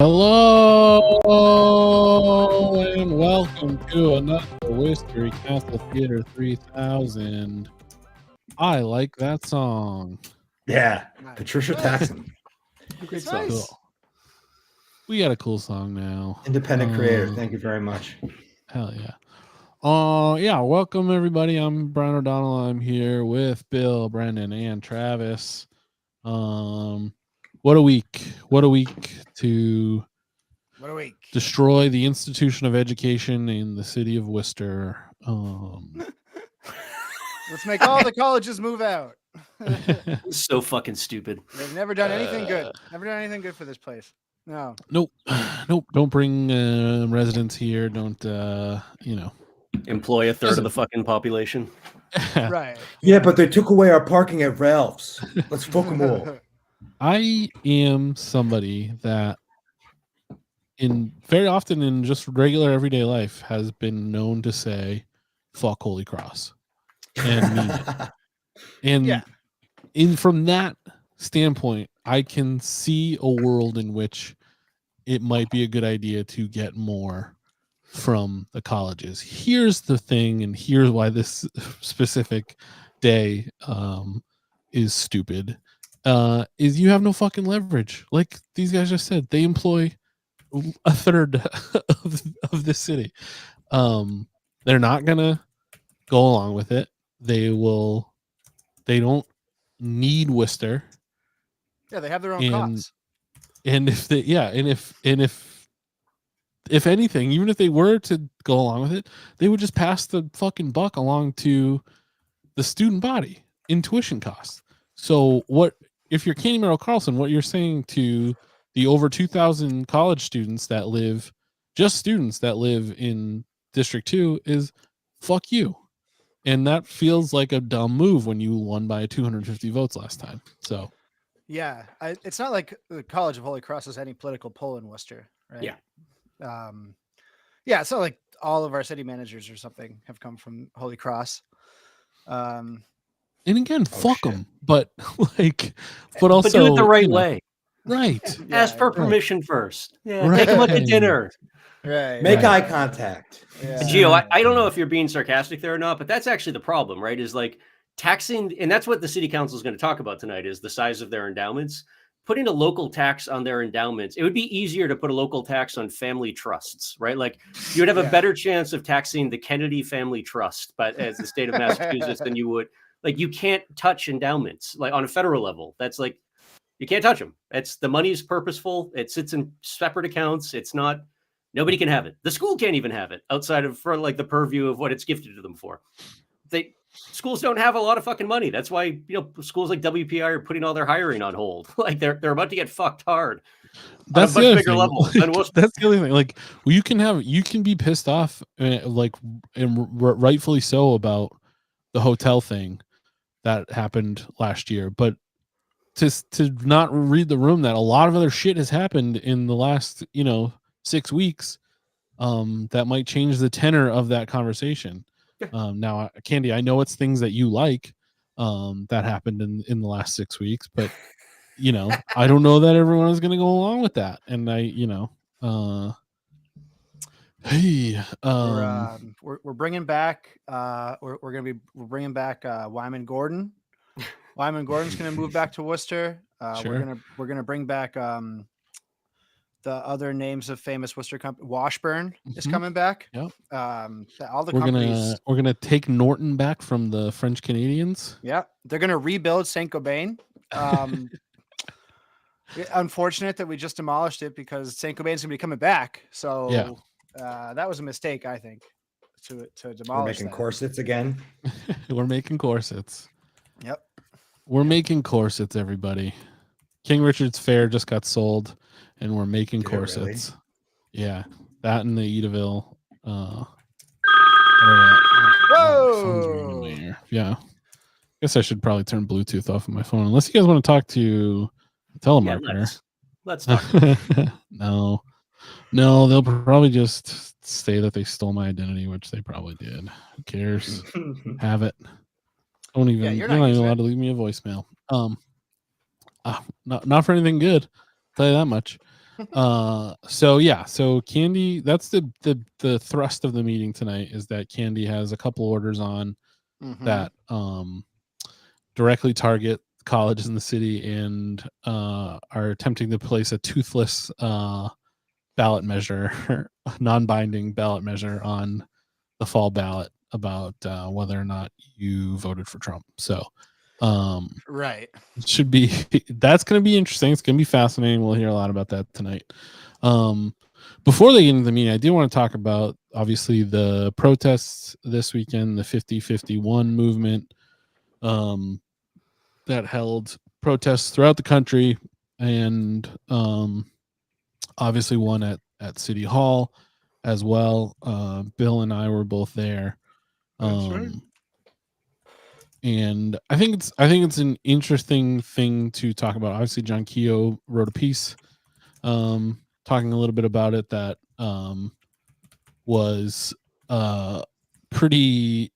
Hello and welcome to another Worcestery Council Theatre 3000. I like that song. Yeah, Patricia Taxon. Great song. Cool. We got a cool song now. Independent creator. Thank you very much. Hell yeah. Yeah, welcome everybody. I'm Bryan O'Donnell. I'm here with Bill, Brendan, and Travis. What a week. What a week to destroy the institution of education in the city of Worcester. Let's make all the colleges move out. So fucking stupid. They've never done anything good. Never done anything good for this place. No. Nope. Don't bring residents here. Don't employ a third of the fucking population. Right. Yeah, but they took away our parking at Ralph's. Let's fuck them all. I am somebody that very often in just regular everyday life has been known to say fuck Holy Cross. and mean it. And Yeah. from that standpoint, I can see a world in which it might be a good idea to get more from the colleges. Here's the thing, and here's why this specific day is stupid. Is you have no fucking leverage. Like these guys just said, they employ a third of the city. They're not gonna go along with it. They don't need Worcester. Yeah, they have their own costs. And if they, if anything, even if they were to go along with it, they would just pass the fucking buck along to the student body in tuition costs. So what if you're Candy Mero-Carlson, what you're saying to the over 2,000 college students that live, just students that live in District 2 is fuck you. And that feels like a dumb move when you won by 250 votes last time. So yeah, it's not like the College of Holy Cross has any political pull in Worcester, right? Yeah. Yeah, it's not like all of our city managers or something have come from Holy Cross. And again, fuck them, but like, but also but do it the right way. Right. Ask for permission first. Yeah. Right. Take them out to dinner. Right. Make eye contact. Yeah. Gio, I don't know if you're being sarcastic there or not, but that's actually the problem, right? Is like taxing, and that's what the city council is going to talk about tonight, is the size of their endowments. Putting a local tax on their endowments, it would be easier to put a local tax on family trusts, right? Like you would have a better chance of taxing the Kennedy Family Trust, but as the state of Massachusetts, than you would. Like you can't touch endowments, like on a federal level. That's like you can't touch them. It's the money's purposeful. It sits in separate accounts. It's not. Nobody can have it. The school can't even have it outside of for like the purview of what it's gifted to them for. Schools don't have a lot of fucking money. That's why, schools like WPI are putting all their hiring on hold. Like they're about to get fucked hard. That's on a the much bigger thing. level than That's the other thing. Like you can be pissed off, like, and rightfully so, about the hotel thing that happened last year, but to not read the room that a lot of other shit has happened in the last 6 weeks that might change the tenor of that conversation. Now, Candy, I know it's things that you like that happened in the last 6 weeks, but I don't know that everyone is going to go along with that. And we're bringing back we're bringing back Wyman Gordon. Wyman Gordon's going to move back to Worcester. Sure. We're gonna bring back the other names of famous Worcester company. Washburn is coming back. Yep. All the companies. We're gonna take Norton back from the French Canadians. Yeah, they're gonna rebuild Saint-Gobain. Unfortunate that we just demolished it because Saint-Gobain's gonna be coming back. So that was a mistake, I think, to demolish. We're making corsets again. We're making corsets. Yep. We're making corsets, everybody. King Richard's Fair just got sold, and we're making corsets. Really? Yeah, that and the Edaville. Whoa! Yeah. Guess I should probably turn Bluetooth off of my phone, unless you guys want to talk to a telemarketer. Let's talk. No, they'll probably just say that they stole my identity, which they probably did. Who cares? Have it. Don't even. You're not even allowed to leave me a voicemail. Not for anything good. I'll tell you that much. So Candy, that's the thrust of the meeting tonight, is that Candy has a couple orders on that directly target colleges in the city and are attempting to place a toothless ballot measure, non-binding ballot measure on the fall ballot about whether or not you voted for Trump. So right, should be that's going to be interesting. It's going to be fascinating. We'll hear a lot about that tonight. Before they get into the meeting, I do want to talk about obviously the protests this weekend, the 50-51 movement that held protests throughout the country, and obviously one at City Hall as well. Bill and I were both there. That's right. And I think it's an interesting thing to talk about. Obviously, John Keogh wrote a piece talking a little bit about it that was pretty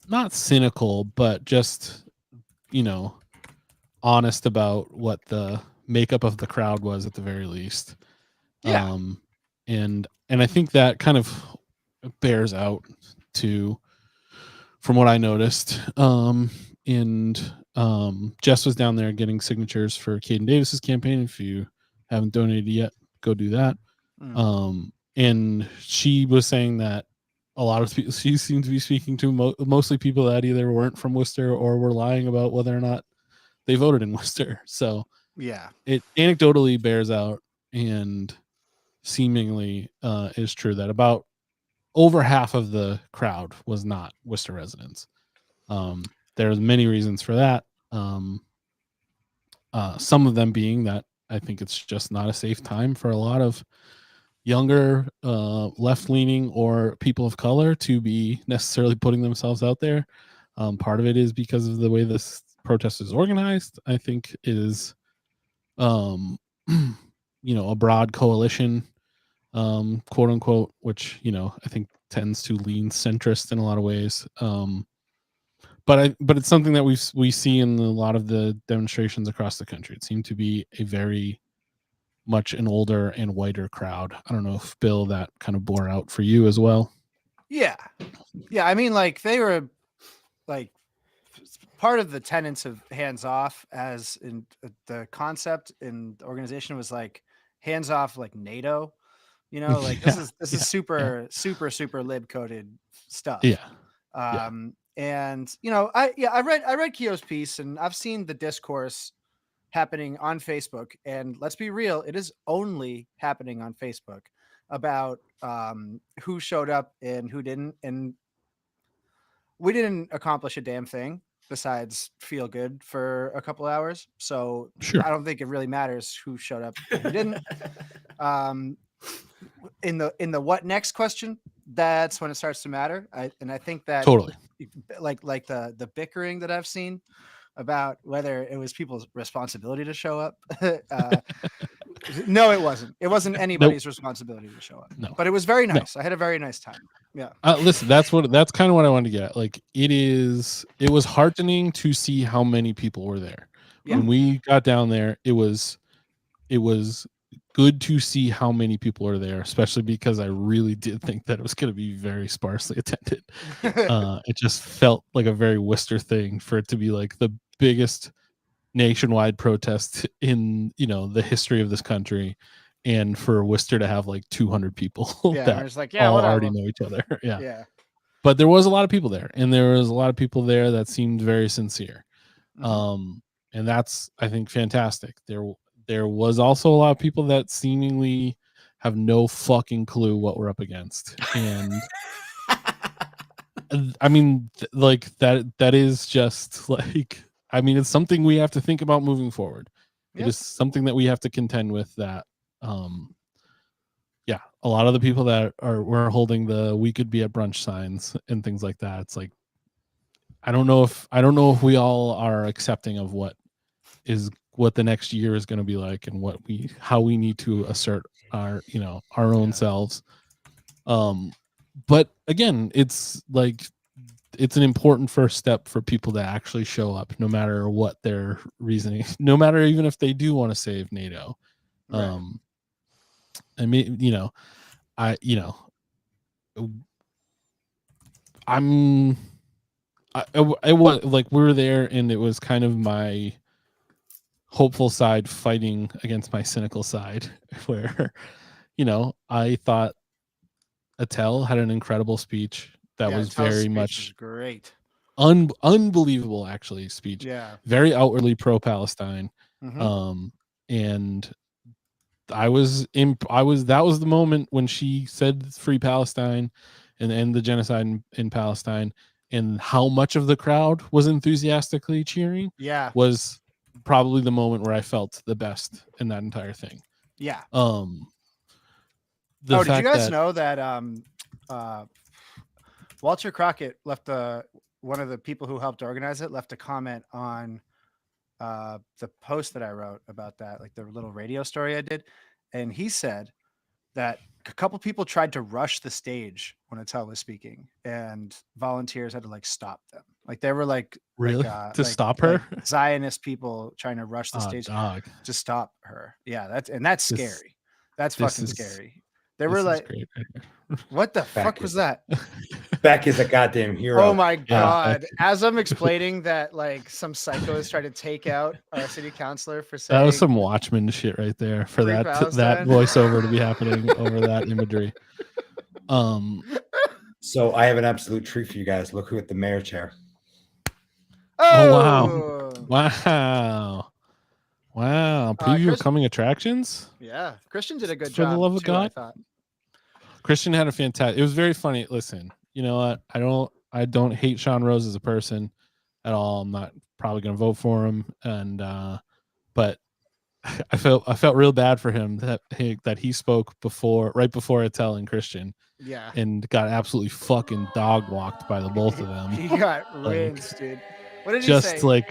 not cynical, but just, honest about what the makeup of the crowd was at the very least. Yeah. And I think that kind of bears out to, from what I noticed. Jess was down there getting signatures for Caden Davis's campaign. If you haven't donated yet, go do that. And she was saying that a lot of people, she seemed to be speaking to mostly people that either weren't from Worcester or were lying about whether or not they voted in Worcester. So yeah, it anecdotally bears out, and seemingly is true that about over half of the crowd was not Worcester residents. There's many reasons for that. Some of them being that I think it's just not a safe time for a lot of younger left-leaning or people of color to be necessarily putting themselves out there. Part of it is because of the way this protest is organized. I think is a broad coalition, quote unquote, which I think tends to lean centrist in a lot of ways. But it's something that we see in a lot of the demonstrations across the country. It seemed to be a very much an older and whiter crowd. I don't know if, Bill, that kind of bore out for you as well. Yeah. I mean, like, they were like part of the tenets of hands off, as in the concept in the organization was like hands off, like NATO. Like this is super lib coded stuff. And I read Keogh's piece, and I've seen the discourse happening on Facebook, and let's be real, it is only happening on Facebook about who showed up and who didn't, and we didn't accomplish a damn thing besides feel good for a couple hours. So Sure. I don't think it really matters who showed up and who didn't. In the what next question, that's when it starts to matter. I think that totally, like the bickering that I've seen about whether it was people's responsibility to show up. No, it wasn't. It wasn't anybody's responsibility to show up. No, but it was very nice. No. I had a very nice time. Yeah. Listen, that's kind of what I wanted to get at. Like, it was heartening to see how many people were there. Yeah. When we got down there, it was good to see how many people are there, especially because I really did think that it was going to be very sparsely attended. It just felt like a very Worcester thing for it to be like the biggest nationwide protest in the history of this country, and for Worcester to have like 200 people that like, all already know each other. Yeah. But there was a lot of people there, and there was a lot of people there that seemed very sincere. Mm-hmm. And that's, I think, fantastic. There was also a lot of people that seemingly have no fucking clue what we're up against. And I mean, like that is just like, I mean, it's something we have to think about moving forward. Yep. It is something that we have to contend with that. A lot of the people that were holding the "we could be at brunch" signs and things like that. It's like, I don't know if we all are accepting of what the next year is going to be like, and how we need to assert our own selves. But again, it's like, it's an important first step for people to actually show up, no matter what their reasoning, no matter even if they do want to save NATO. Right. I mean, I was like, we were there, and it was kind of my hopeful side fighting against my cynical side, where I thought Attell had an incredible speech that was very much great, unbelievable, actually, speech. Yeah, very outwardly pro-Palestine. Mm-hmm. And that was the moment when she said "Free Palestine" and end the genocide in Palestine, and how much of the crowd was enthusiastically cheering. Yeah, was probably the moment where I felt the best in that entire thing. Yeah. Did you guys know that Walter Crockett left one of the people who helped organize it left a comment on the post that I wrote about that, like the little radio story I did, and he said that a couple people tried to rush the stage when Attell was speaking, and volunteers had to like stop them. Like they were like Really? To stop her? like Zionist people trying to rush the Oh, stage dog. to stop her. Yeah, that's This- scary. That's this fucking is- scary. They This were is like, great. "What the fuck was that?" Beck is a goddamn hero. Oh my god! As I'm explaining that, like some psychos tried to take out our city councilor for saying That was some Watchmen shit right there for Free that Palestine. voiceover to be happening over that imagery. So I have an absolute treat for you guys. Look who at the mayor chair. Oh, wow. Preview Chris- of coming attractions. Yeah, Christian did a good For the job. love of too, I God. thought. Christian had a fantastic. It was very funny. Listen, you know what? I don't hate Shaun Rose as a person at all. I'm not probably going to vote for him, and but I felt real bad for him that he spoke right before Attell and Christian, Yeah, and got absolutely fucking dog walked by the both of them. he got rinsed, dude. What did he say?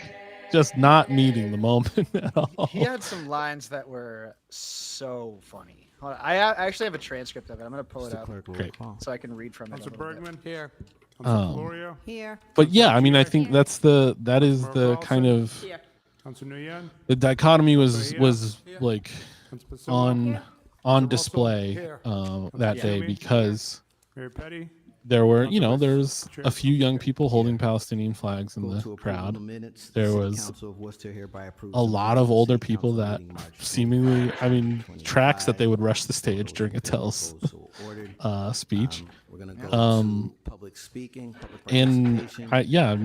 Just not meeting the moment at all. He had some lines that were so funny. Hold on. I actually have a transcript of it. I'm gonna pull it up Great. so I can read from it. a Councilor little bit. Bergman here. Councilor Florio Here. But yeah, I mean, I think that is the kind of Here. Councilor Nguyen. the dichotomy was like Councilor Priscilla, on display that day, because Mayor Petty. there were, there's a few young people holding Palestinian flags in the crowd. There was a lot of older people that seemingly, tracks that they would rush the stage during Attell's speech. Public speaking, And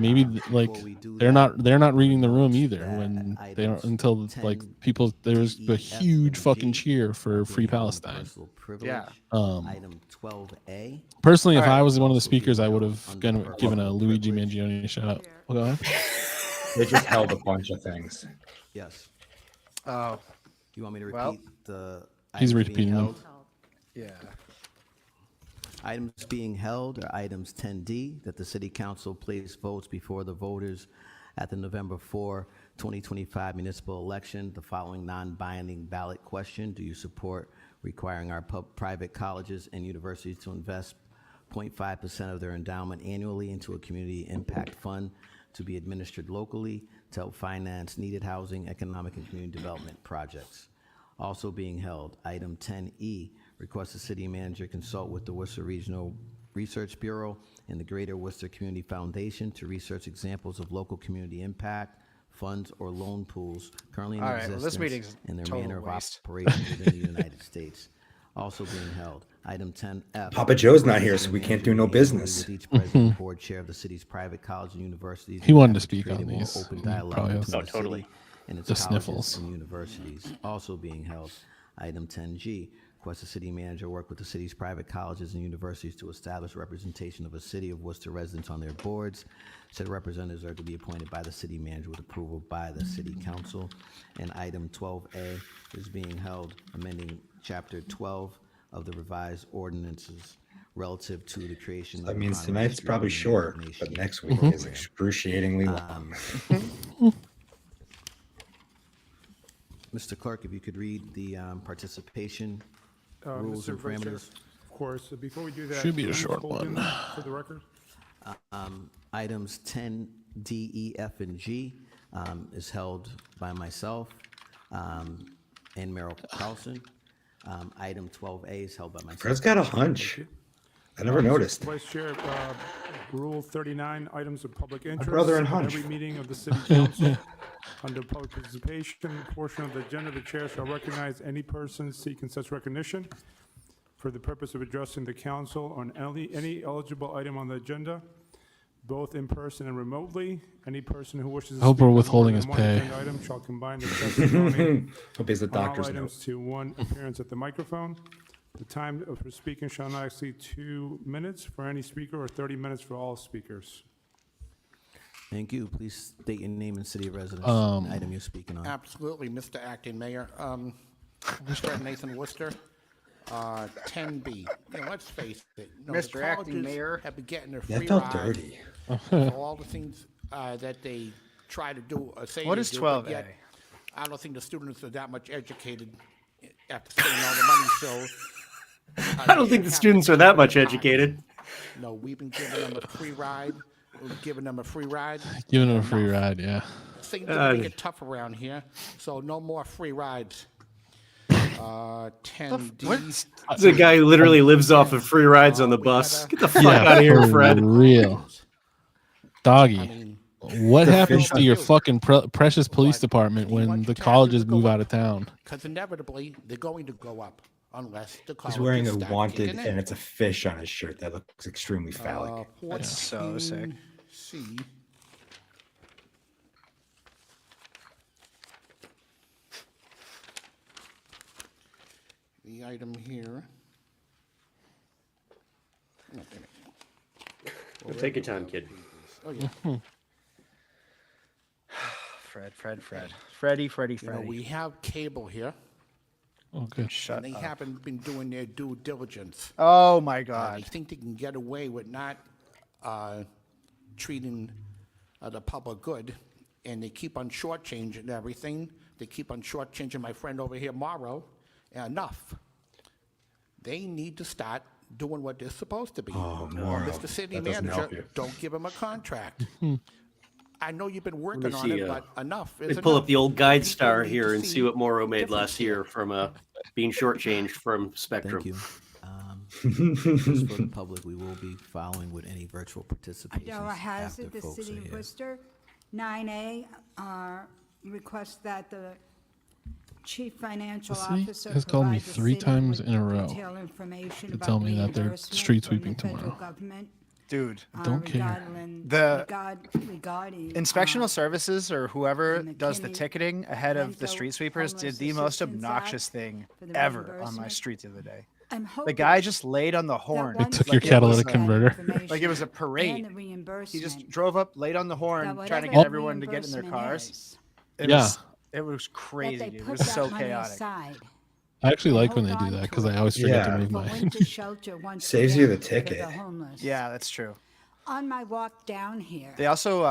maybe like they're not reading the room either when they don't, until like people, there's a huge fucking cheer for Free Palestine. Yeah. Item 12A. Personally, if I was one of the speakers, I would have given a Luigi Mangione shout out. Well, go ahead. They just held a bunch of things. Yes. Oh, You want me to repeat Well, the? He's items being repeating them. held? yeah. Items being held are items 10D, that the city council place votes before the voters at the November 4, 2025 municipal election. The following non-binding ballot question: do you support requiring our private colleges and universities to invest 0.5% of their endowment annually into a community impact fund to be administered locally to help finance needed housing, economic, and community development projects? Also being held, item 10E, request the city manager consult with the Worcester Regional Research Bureau and the Greater Worcester Community Foundation to research examples of local community impact funds or loan pools currently in All right, well, this existence meeting's and their total manner of waste. operation within the United States. Also being held, item 10F. Papa Joe's not here, so we can't do no business. With each president, board chair of the city's private college and universities. He wanted to to speak create on a more these. Open He dialogue probably has- between the totally. city and its The colleges sniffles. and universities. Also being held, item 10G, request the city manager work with the city's private colleges and universities to establish representation of a city of Worcester residents on their boards. Said representatives are to be appointed by the city manager with approval by the city council. And item 12A is being held, amending chapter 12 of the revised ordinances relative to the creation. That of means the tonight's Connolly probably Street short, Nation but next week is excruciatingly long. Mr. Clerk, if you could read the participation rules Mr. and Vice Chair, parameters. Of course. Before we do that, Should be a please short hold in one. For the record. Items 10, D, E, F, and G is held by myself and Mero-Carlson. Item 12A is held by myself. Fred's got a hunch. I never noticed. Vice Chair, Rule 39, items of public interest. brother and At hunch. every meeting of the city council, under public participation portion of the agenda, the chair shall recognize any person seeking such recognition for the purpose of addressing the council on any eligible item on the agenda, both in person and remotely. Any person who wishes to I hope speak we're on more withholding than his one pay. agenda item shall combine the testimony Hope he's the on all doctor's note. items to one appearance at the microphone. The time for speaking shall not exceed 2 minutes for any speaker or 30 minutes for all speakers. Thank you. Please state your name and city of residence, Um, and item you're speaking on. Absolutely, Mr. Acting Mayor. Mr. Nathan Worcester, 10B. Let's face it. The Mr. Acting colleges Mayor. have been getting their That free felt ride dirty. for all the things that they try to do or say What they is do, but 12A? yet I don't think the students are that much educated after spending all the money. So I don't think the students are that much educated. No, we've been giving them a free ride. We've given them a free ride. Giving them a free ride, yeah. Things are gonna get tough around here, so no more free rides. 10D. The guy who literally lives off of free rides on the bus. Get the fuck out of here, for Fred. real. Doggy. I mean, What happens to your fish. fucking precious police department when the colleges move out of town? because inevitably they're going to go up unless the He's colleges wearing a start wanted, kicking in. and it's a fish on his shirt that looks extremely phallic. That's so sick. 14C. The item here. Oh, damn it. Well, take your time, kid. Oh, yeah. Freddie. You know, we have cable here, Okay. and they haven't been doing their due diligence. Oh my They God. think they can get away with not treating the public good, and they keep on shortchanging everything. They keep on shortchanging my friend over here, Morrow. Enough. They need to start doing what they're supposed to be. Oh, Morrow. Mr. City That doesn't help Manager, you. don't give him a contract. I know you've been working on see, it, but enough is Let me pull up enough. the old guide People star need to here and see what Morrow made difference last year from being shortchanged from Spectrum. Thank you. Just for the public, we will be following with any virtual participation Adela after Hazard, the folks are City of here. Worcester. 9A, requests that the Chief Financial The city Officer has called me provide the 3 city times with in a row detailed information to about tell me that they're reimbursement street from the sweeping federal tomorrow. government, Dude. Don't care. regarding Inspectional services or whoever and the does the McKinney ticketing ahead of the Rental street sweepers did Homeless the most Assistance obnoxious Act thing for the ever on my reimbursement. street the other day. I'm The hoping guy just laid on the that horn. once took we your get catalytic that converter. information Like it was a and parade. the He reimbursement, just drove up, laid on the horn, that trying to whatever get the everyone to get in their reimbursement cars. is, It was that crazy, they dude. It put was that so money chaotic. aside I actually and like when they hold do on that to because I it always forget Yeah. to move for mine. winter shelter once Saves you the again for ticket. the homeless. Yeah, that's true. On my walk down here, They also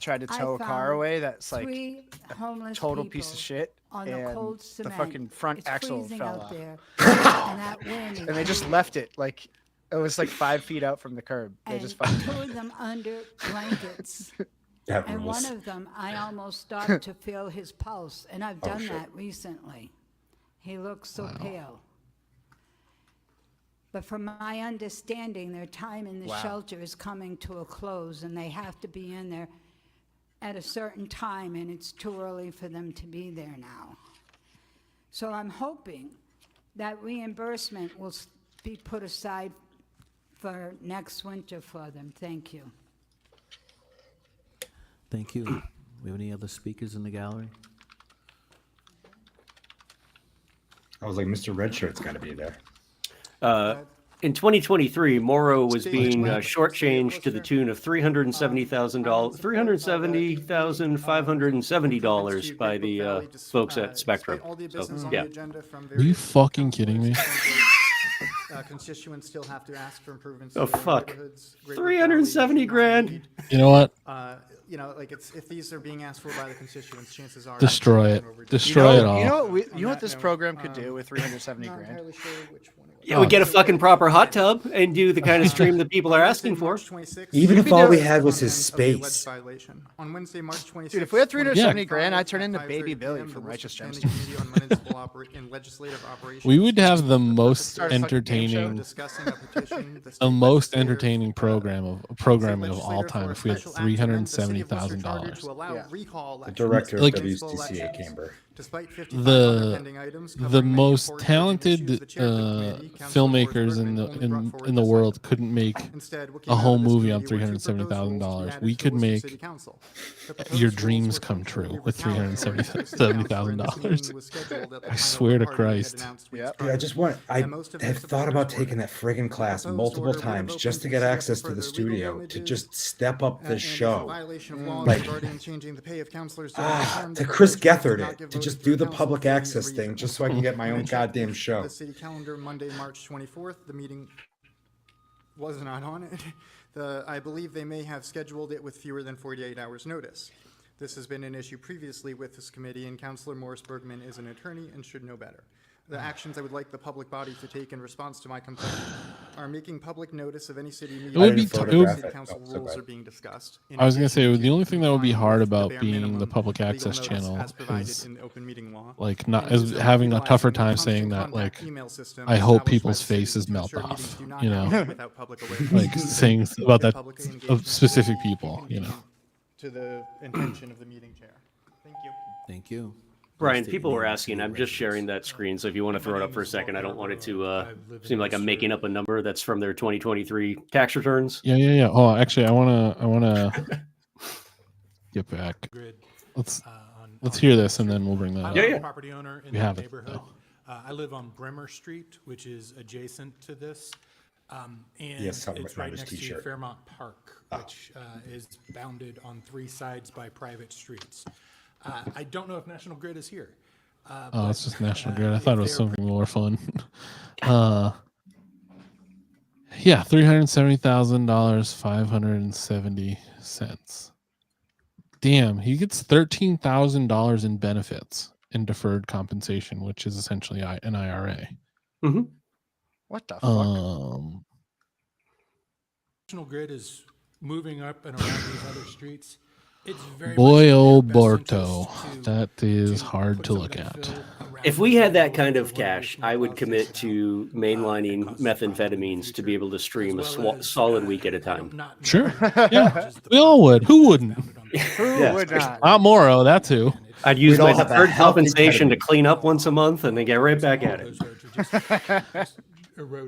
tried to I tow a car found away that's like 3 homeless total piece of people shit. on the And cold the cement. fucking front It's axle freezing fell out off. there, and that wind And they just left it like it was like 5 feet out from the curb. They and just fucking two of them under blankets. That And rules. one of them, I almost stopped to feel his pulse, and I've done shit. that recently. He looks so pale. But from my understanding, their time in the shelter is coming to a close, and they have to be in there at a certain time, and it's too early for them to be there now. So I'm hoping that reimbursement will be put aside for next winter for them. Thank you. Thank you. We have any other speakers in the gallery? I was like, Mr. Redshirt's got to be there. In 2023, Morrow was being shortchanged to the tune of $370,570 by the folks at Spectrum. So, yeah. Are you fucking kidding me? Constituents still have to ask for improvements. Oh, to their fuck. neighborhoods. Great 370 Valley, grand. You know what? You know, like if these are being asked for by the constituents, chances are Destroy it. overdue. Destroy it all. You know On what that this note, program could do with 370 Not grand? entirely sure which one it was. Yeah, we get a fucking proper hot tub and do the kind of stream that people are asking for. March 26th, Even if be all we doing had was his content of the alleged space. violation. On Wednesday, March 26th, Dude, if we had 370 grand, I'd 2025 turn into at Baby 5:30 Billy p.m., from the Righteous Worcester Gemstones. Planning Committee on Municipal and Legislative Operations We would have the most Start a fucking game show entertaining, discussing a petition, the most legislative, entertaining programming of all legislator time for a if we had special act to amend the City of Worcester charter $370,000. to allow Yeah. recall The elections. director of Like- WCT3K Camber. Despite 55 other The pending items the covering many most important talented issues, the chair of the committee, Councilor filmmakers in the Mero-Carlson, only brought forward in the this world item. couldn't make Instead, what a came out whole of this movie on committee were two proposals to be $370,000. added We to the could Worcester make City Council. The your proposed dreams rules were come completely true with recounted for the City Council, and this $370,000. meeting was scheduled at the I time swear the to party had Christ. announced weeks Yep. Dude, I prior. just want, I And most of have the thought about supporters taking were- that friggin' class proposed multiple order would times have just to opened get to access to further the legal studio to damages, just step up and the is a show. violation of laws Like- regarding changing the pay of councilors To the Chris proposed Gethard did not it, give to votes just to do the council public for these access thing, reasons. just so I can get my own Mentioned goddamn show. The city calendar Monday, March 24th. The meeting was not on it. I believe they may have scheduled it with fewer than 48 hours notice. This has been an issue previously with this committee, and Councilor Morris Bergman is an attorney and should know better. The actions I would like the public body to take in response to my complaint are making public notice of any city meeting. would be where it would- city council Oh, so rules bad. are being discussed. I was going to say addition the only thing that would be complying hard with the about bare being the minimum public legal access notice channel as provided is in the open meeting law. like not And as also having a tougher utilizing the time saying that contact like email system I hope established by people's the city faces to melt ensure off, meetings do not you know, happen without public awareness. like saying about that Public of engagement specific will be people, you know. convenient to the intention of the meeting chair. Thank you. Thank you. Brian, Please state people your were name and asking. city I'm just sharing residence. that screen. So if you want to throw it up for a second, I don't want it to seem like I'm making up a number that's from their 2023 tax returns. Yeah. Oh, actually, I wanna get back. Grid, Let's on hear this and then we'll bring that I'm up. Yeah, a yeah. property owner in We that have it, neighborhood. I live on Bremer Street, which is adjacent to this. And Yes, I'm it's wearing right this next to t-shirt. Fairmont Park, which is bounded on 3 sides by private streets. I don't know if National Grid is here. Oh, it's just National Grid. I thought it was something more fun. Yeah, $370,000, 570 cents. Damn, he gets $13,000 in benefits and deferred compensation, which is essentially an IRA. What the fuck? National Grid is moving up and around these other streets. It's very Boy, much in their oh, best Borto, interest that is to hard put to some look of the at. fill around If we had that kind the of cash, I would commit to mainlining methamphetamines to be able to stream a solid week at a time. Sure. Yeah, we all would. Who wouldn't? Who yeah. would not? Not Moro, that's who. I'd use We'd all my have a deferred healthy compensation to pediment. clean up once a month and then get right back at it.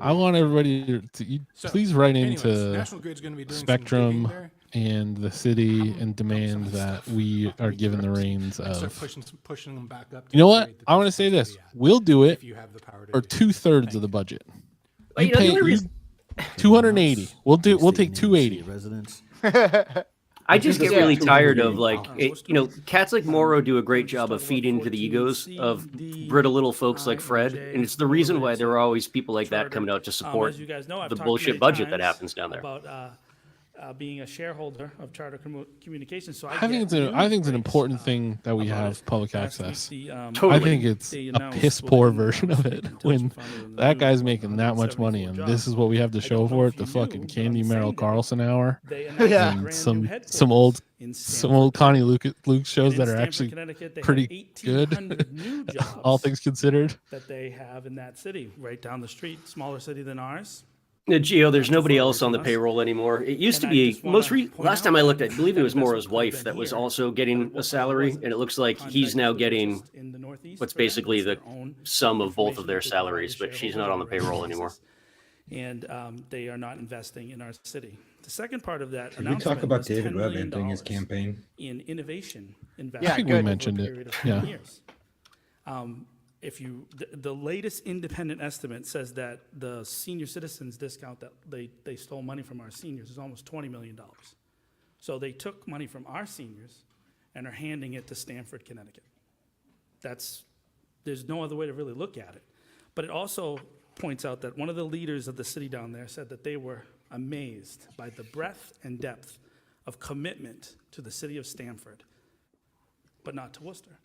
I want everybody to please write into National Grid's going to be doing some Spectrum digging there. and the city and demand that we are given the reins Start of. pushing them back up. You know what? I want to say this: we'll do it If you have the power to for do it. 2/3 of the budget. Well, You you know, the pay only reason- 280. We'll Please We'll state take your name and city 280. residence. I just get really tired of Yeah. cats like Moro do a great job of feeding into the egos of brittle little folks like Fred, and it's the reason why there are always people like that coming out to support As you guys know, I've the talked bullshit many budget that times happens down there. About being a shareholder of Charter Communications. So I think it's an important thing that we have public access. I Totally. think it's a piss poor version of it when that guy's making that much money and this is what we have to show for it. The fucking Candy Mero-Carlson hour Yeah. and some old Connie Luke shows that are actually pretty good, all things considered. that they have in that city, right down the street, smaller city than ours. Gio, there's nobody else on the payroll anymore. It used to And I be just wanna point last time I out looked, I believe it was that Moro's investment could have wife been that was here, also but getting it a wasn't. salary, and it looks like he's now getting in the Northeast what's for them. basically It's the their own sum of both of their information that they salaries, provide but to she's not on the shareholders payroll on a anymore. regular basis. And they are not investing in our city. The second part of that Can we announcement talk about was David $10 Webb million entering his campaign? in innovation Yeah, investment. I think we good. over a mentioned it. period of 10 Yeah. years. If you, the latest independent estimate says that the senior citizens discount that they stole money from our seniors is almost $20 million. So they took money from our seniors and are handing it to Stamford, Connecticut. There's no other way to really look at it. But it also points out that one of the leaders of the city down there said that they were amazed by the breadth and depth of commitment to the city of Stamford, but not to Worcester.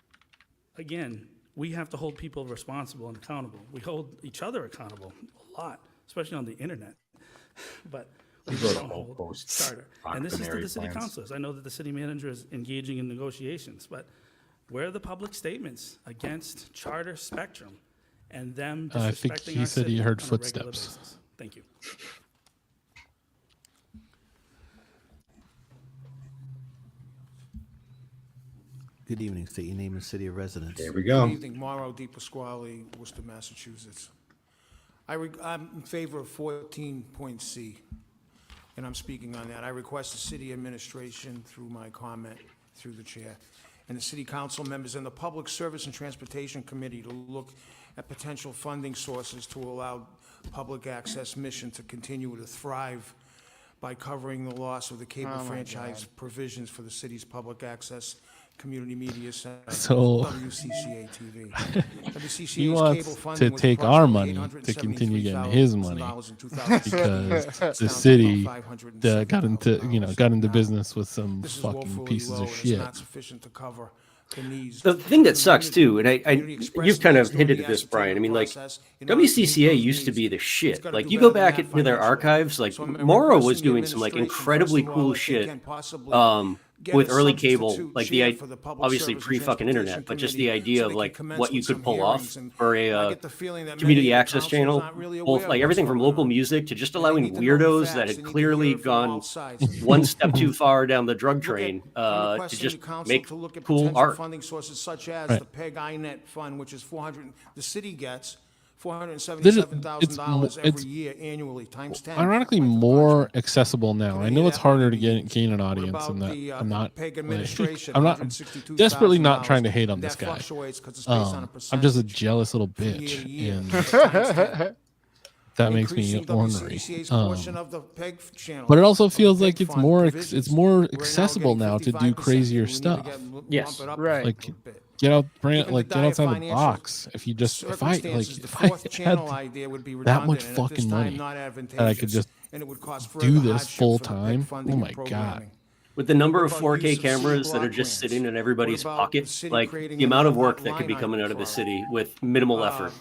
Again, we have to hold people responsible and accountable. We hold each other accountable a lot, especially on the internet. But we Those are don't all hold posts, Charter. And this is to octonary the city plans. councilors. I know that the city manager is engaging in negotiations, but where are the public statements against Charter Spectrum and them I think disrespecting he our said he city heard on a regular footsteps. basis? Thank you. Good evening. State your name and city of residence. There we go. Good evening, Mauro Di Pasquale, Worcester, Massachusetts. I'm in favor of 14.C, and I'm speaking on that. I request the city administration, through my comment, through the chair, and the city council members and the Public Service and Transportation Committee to look at potential funding sources to allow public access mission to continue to thrive by covering the loss of the cable franchise provisions for the city's public access community media center, So- WCCA TV. WCCA's He cable wants funding to was take our money approximately to continue getting his money $873,000 in 2006. because It's the down to city about $507,000 got into now. business with some This is fucking woefully pieces low, of and it's shit. not sufficient to cover The thing that sucks too, and you've kind of hinted at this, Brian. I mean, like WCCA used to be the shit. Like you go back into their archives, like Moro was doing some like incredibly cool shit with early cable, like obviously pre-fucking internet, but just the idea of like what you could pull off for a community access channel, both like everything from local music to just allowing weirdos that had clearly gone one step too far down the drug train to just make cool art. Funding sources such as Right. the PEG INET fund, which is the city gets It's $477,000 every it's year annually, times 10. ironically like more 500. accessible now. I know it's harder to gain an audience, and that I'm not I'm not desperately not trying to hate on this guy. I'm just a jealous little bitch, and that makes me ornery. But it also feels like it's more accessible now to do crazier stuff. Yes. Right. Like get outside the box. If I had that much fucking money that I could just do this full time, oh my god. With the number of 4K cameras that are just sitting in everybody's pocket, like the amount of work that could be coming out of the city with minimal effort.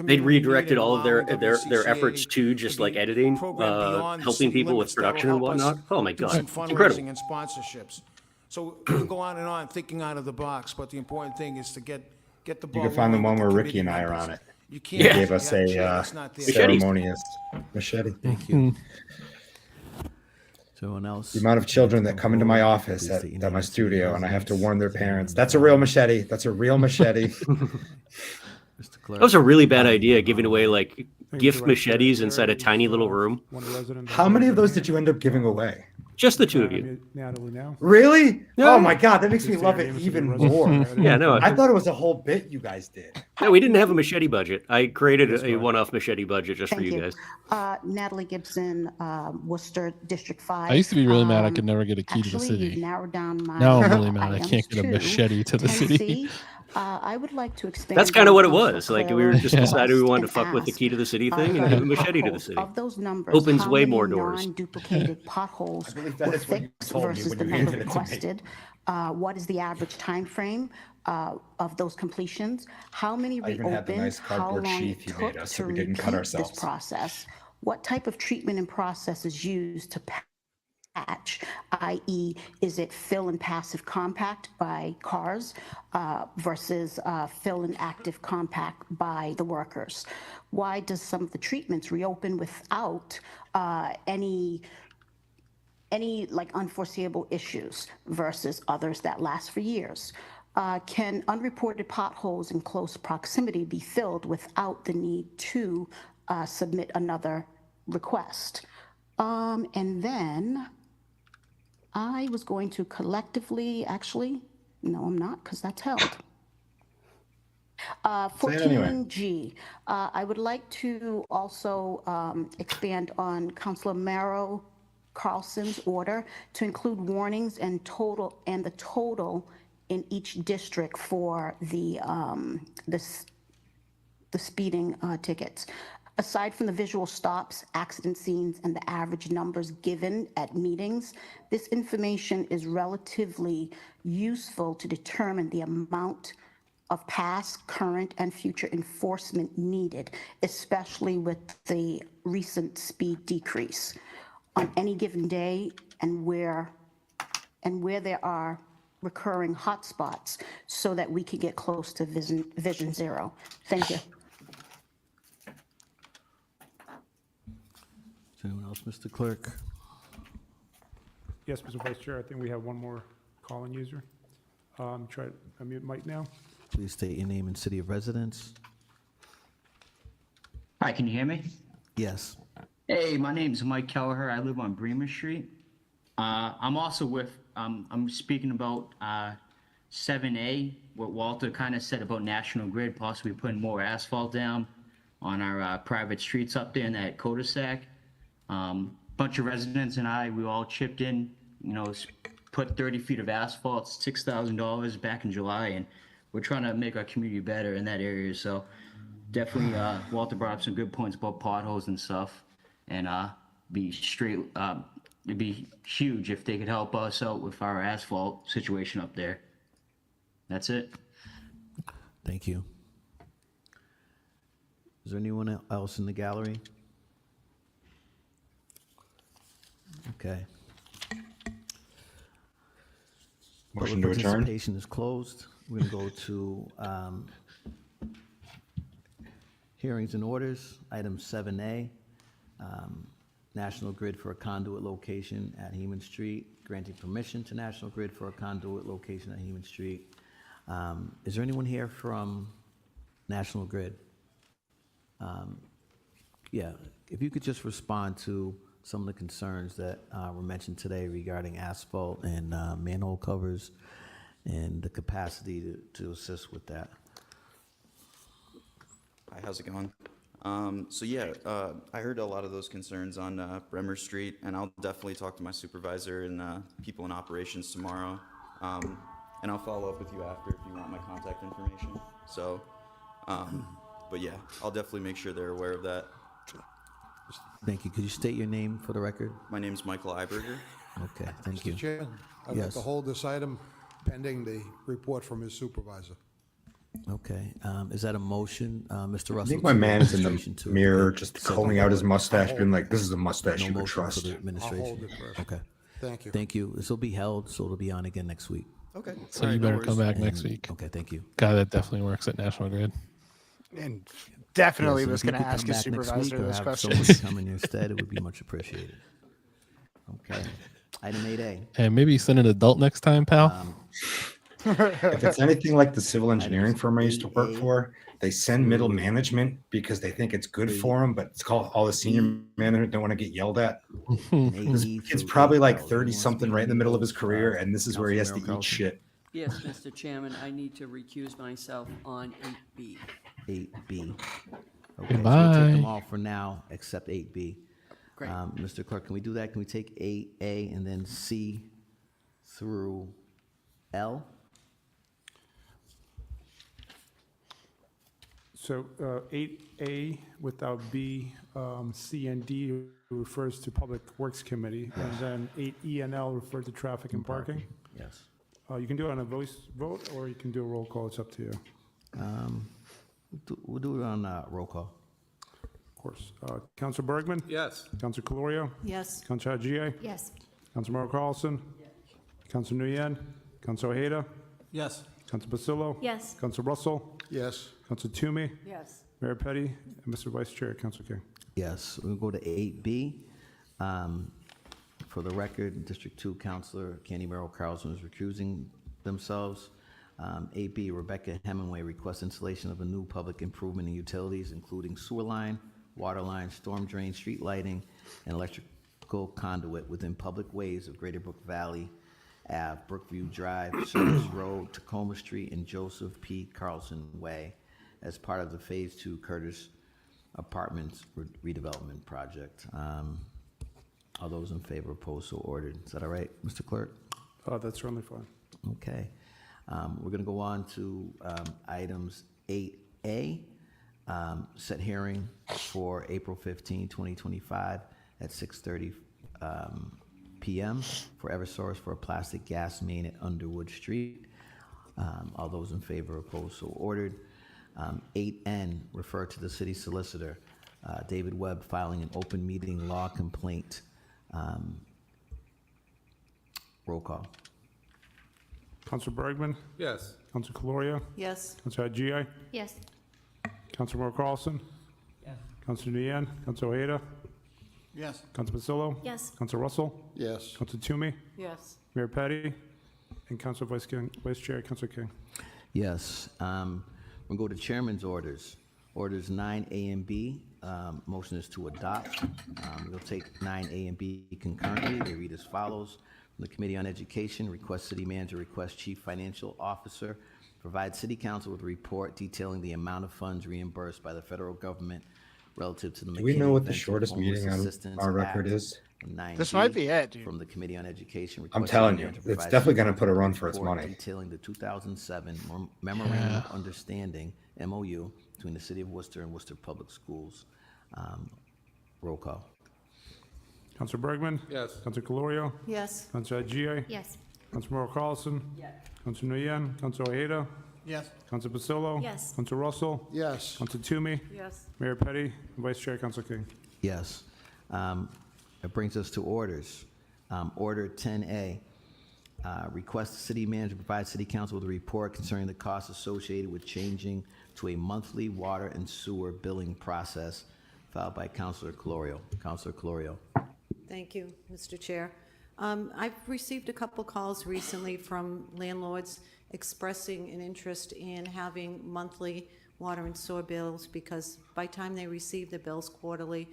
They'd redirected all of their efforts to just like editing, helping people with production and whatnot. Oh my god, it's incredible. And sponsorships. So we can go on and on, thinking out of the box, but the important thing is to get the ball. You can find the rolling one with where the Ricky and I committee are on members. it. You He can't. gave us a It's not there. ceremonious machete. Thank you. Someone else? The amount of children that come into my office at my studio, and I have to warn their parents. That's a real machete. That's a real machete. Mr. Clerk. That was a really bad idea, giving away like gift machetes inside a tiny little room. How many of those did you end up giving away? Just the two of you. Natalie now. Really? Yeah. Oh my god, that makes me love it even more. Yeah, no, I thought it was a whole bit you guys did. no, we didn't have a machete budget. I created a one-off machete budget just for Thank you you. guys. Natalie Gibson, Worcester, District 5. I used to be really mad I could never get a key to the Actually, city. you've narrowed down my Now I'm really mad I items can't get a to machete to the city. 10C. I would like to expand. That's kind of on what it Councilor was. Like we were just Clara's decided we request wanted to and fuck with the ask, key to the city thing and give a machete to the potholes, city. Of those numbers, Opens how way many more doors. Non-duplicated potholes I believe were that is what you fixed told me versus when the you number handed it to me. requested? What is the average time frame of those completions? How many I even had the reopened? nice How cardboard long sheath it you took made us so to we didn't cut repeat this ourselves. process? What type of treatment and process is used to patch, i.e., is it fill and passive compact by cars versus fill and active compact by the workers? Why does some of the treatments reopen without any like unforeseeable issues versus others that last for years? Can unreported potholes in close proximity be filled without the need to submit another request? And then I was going to collectively, actually, no, I'm not, because that's held. Say it anyway. 14G, I would like to also expand on Councilor Mero-Carlson's order to include warnings and the total in each district for the speeding tickets. Aside from the visual stops, accident scenes, and the average numbers given at meetings, this information is relatively useful to determine the amount of past, current, and future enforcement needed, especially with the recent speed decrease on any given day and where there are recurring hotspots so that we can get close to vision zero. Thank you. Anyone else, Mr. Clerk? Yes, Mr. Vice Chair, I think we have one more call-in user. Try to unmute Mike now. Please state your name and city of residence. Hi, can you hear me? Yes. Hey, my name's Mike Kelleher. I live on Bremer Street. I'm also I'm speaking about 7A, what Walter kind of said about National Grid, possibly putting more asphalt down on our private streets up there in that cul-de-sac. Bunch of residents and we all chipped in, put 30 feet of asphalt, $6,000 back in July, and we're trying to make our community better in that area. So definitely, Walter brought up some good points about potholes and stuff, and it'd be huge if they could help us out with our asphalt situation up there. That's it. Thank you. Is there anyone else in the gallery? Okay. Motion Public to adjourn. participation is closed. We're going to go to hearings and orders. Item 7A, National Grid for a conduit location at Heman Street, granting permission to National Grid for a conduit location at Heman Street. Is there anyone here from National Grid? Yeah, if you could just respond to some of the concerns that were mentioned today regarding asphalt and manhole covers and the capacity to assist with that. Hi, how's it going? So yeah, I heard a lot of those concerns on Bremer Street, and I'll definitely talk to my supervisor and people in operations tomorrow. And I'll follow up with you after if you want my contact information. So, but yeah, I'll definitely make sure they're aware of that. Thank you. Could you state your name for the record? My name's Michael Eiberger. Okay, thank you. Mr. Chairman, I'd like Yes. to hold this item pending the report from his supervisor. Okay, is that a motion, Mr. Russell? I think my to man is in administration the to mirror, make just said combing out his report? mustache, being like, "This is a mustache No you can motion for trust." the I'll administration? hold it first. Okay, Thank you. thank you. This will be held, so it'll be on again next week. Okay. So you better come back next week. Okay, thank you. Guy that definitely works at National Grid. And definitely Yeah, so was if you going to could ask come his back next supervisor week or this have question. someone come in your stead, it would be much appreciated. Okay, item 8A. Hey, maybe send an adult next time, pal. If it's anything like the civil engineering Items firm I used to work 8A for, they send middle management because they think it's good for them, but it's called all the senior management don't want to get yelled at. This kid's probably like 30 something right in the middle of his career, and this is where he has to eat shit. Yes, Mr. Chairman, I need to recuse myself on 8B. 8B. Okay, so we'll Goodbye. take them all for now, except 8B. Great. Mr. Clerk, can we do that? Can we take 8A and then C through L? So 8A without B, C and D refers to Public Works Committee, and then 8E and L refer to traffic and parking. Yes. You can do it on a voice vote, or you can do a roll call, it's up to you. We'll do it on roll call. Of course. Councilor Bergman? Yes. Councilor Calorio? Yes. Councilor Ojeda? Yes. Councilor Mero-Carlson? Councilor Nguyen? Councilor Ojeda? Yes. Councilor Basillo? Yes. Councilor Russell? Yes. Councilor Toomey? Yes. Mayor Petty? And Mr. Vice Chair, Councilor King. Yes, we'll go to 8B. For the record, District 2 Councilor Candy Mero-Carlson is recusing themselves. 8B, Rebecca Hemingway requests installation of a new public improvement in utilities, including sewer line, water line, storm drain, street lighting, and electrical conduit within public ways of Greater Brook Valley Ave, Brookview Drive, Service Road, Tacoma Street, and Joseph P. Carlson Way as part of the Phase 2 Curtis Apartments redevelopment project. All those in favor, opposed, so ordered. Is that all right, Mr. Clerk? That's certainly fine. Okay. We're going to go on to items 8A, set hearing for April 15, 2025 at 6:30 p.m. for Eversource for a plastic gas main at Underwood Street. All those in favor, opposed, so ordered. 8N, refer to the city solicitor, David Webb, filing an open meeting law complaint. Roll call. Councilor Bergman? Yes. Councilor Calorio? Yes. Councilor Ojeda? Yes. Councilor Mero-Carlson? Yes. Councilor Nguyen? Councilor Ojeda? Yes. Councilor Basillo? Yes. Councilor Russell? Yes. Councilor Toomey? Yes. Mayor Petty? And Councilor Vice Chair, Councilor King. Yes. We'll go to chairman's orders. Orders 9A and B. Motion is to adopt. We'll take 9A and B concurrently. They read as follows. From the Committee on Education, request city manager, request chief financial officer, provide city council with a report detailing the amount of funds reimbursed by the federal government relative to the Do we know what the McKinney shortest Homeless meeting on Assistance our record Act. is? And 9B, This might be it, dude. From the Committee on Education. I'm request telling city you, manager it's provide definitely city going to put a run council for its report money. Detailing the 2007 Memorandum of Understanding, MOU, between the City of Worcester and Worcester Public Schools. Roll call. Councilor Bergman? Yes. Councilor Calorio? Yes. Councilor Ojeda? Yes. Councilor Mero-Carlson. Yes. Councilor Nguyen. Councilor Ojeda. Yes. Councilor Pasillo. Yes. Councilor Russell. Yes. Councilor Toomey. Yes. Mayor Petty. And Vice Chair Councilor King. Yes. It brings us to orders. Order 10A, request the city manager provide city council with a report concerning the costs associated with changing to a monthly water and sewer billing process, filed by Councilor Colorio. Councilor Colorio. Thank you, Mr. Chair. I've received a couple calls recently from landlords expressing an interest in having monthly water and sewer bills, because by the time they receive the bills quarterly,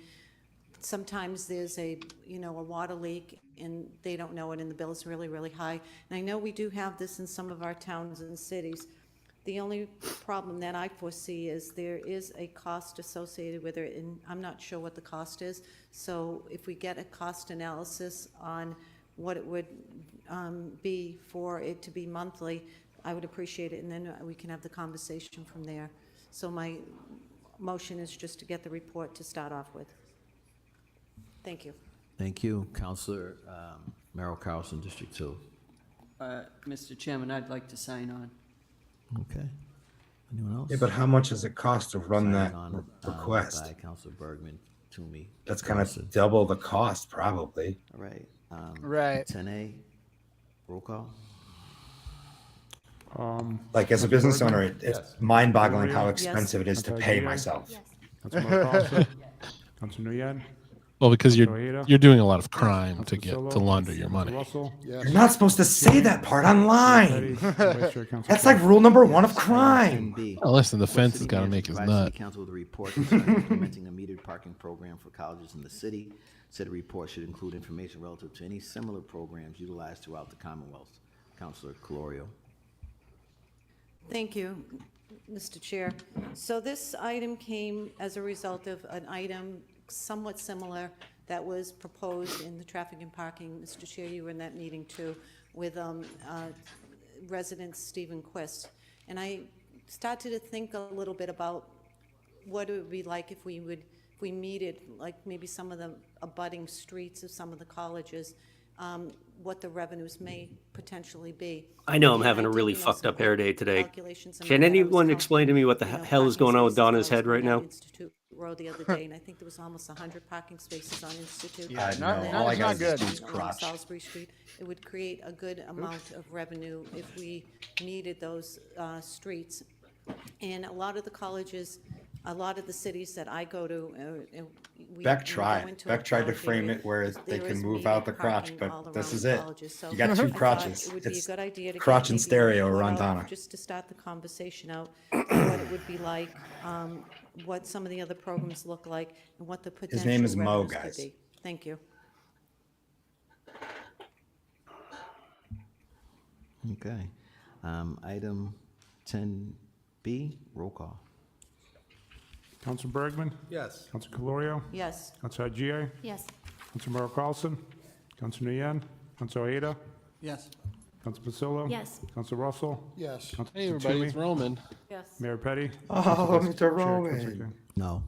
sometimes there's a water leak and they don't know it, and the bill is really, really high. And I know we do have this in some of our towns and cities. The only problem that I foresee is there is a cost associated with it, and I'm not sure what the cost is. So if we get a cost analysis on what it would be for it to be monthly, I would appreciate it, and then we can have the conversation from there. So my motion is just to get the report to start off with. Thank you. Thank you. Councilor Mero-Carlson, District 2. Mr. Chairman, I'd like to sign on. Okay. Anyone else? Yeah, but how much does it cost to run that Signed on, request? by Councilor Bergman, Toomey. That's kind of double the cost, probably. All right. Right. 10A, roll call. Like, as a business owner, it's Yes. mind-boggling how Yes. expensive it is to pay myself. Councilor Mero-Carlson. Councilor Nguyen. Well, because Councilor Ojeda. you're doing a lot of crime to Councilor get Pasillo. to launder your Councilor money. Russell. Yes. You're not supposed to say that part online. Petty. Vice Chair Councilor That's King. like rule number 1 of crime. 10B. Oh, listen, the fence has City got to manager make his provides nut. City Council with a report concerning implementing a metered parking program for colleges in the city. Said report should include information relative to any similar programs utilized throughout the Commonwealth. Councilor Colorio. Thank you, Mr. Chair. So this item came as a result of an item somewhat similar that was proposed in the traffic and parking. Mr. Chair, you were in that meeting too, with resident Stephen Quist. And I started to think a little bit about what it would be like if we meted, like maybe some of the abutting streets of some of the colleges, what the revenues may potentially be. I know I'm And having a did, really you know, fucked some up hair day today. calculations in Can my head. I was anyone talking explain to me what the you know, hell is parking going on with spaces Donna's while I was head right going down now? Institute Road the other day, and I think there was almost 100 parking spaces on Institute. Yeah, I not- know. not- All I it's got not is good. this dude's Along crotch. Salisbury Street. It would create a good amount of revenue if we needed those streets. And a lot of the colleges, a lot of the cities that I go to, Beck go tried. into Beck a tried to college frame area, it where they there can is move out the metered crotch, parking all but this around is the it. colleges. So You got I two thought crotches. It would be a It's good idea to crotch get and maybe a stereo report around out Donna. just to start the conversation out, what it would be like, what some of the other programs look like, and what the potential name is Mo, revenues could guys. be. Thank you. Okay. Item 10B, roll call. Councilor Bergman. Yes. Councilor Colorio. Yes. Councilor Ojeda. Yes. Councilor Mero-Carlson. Councilor Nguyen. Councilor Ojeda. Yes. Councilor Pasillo. Yes. Councilor Russell. Yes. Councilor Hey, everybody, Toomey. it's Roman. Yes. Mayor Petty. Oh, Councilor Mr. Chair Roman. Councilor King. No.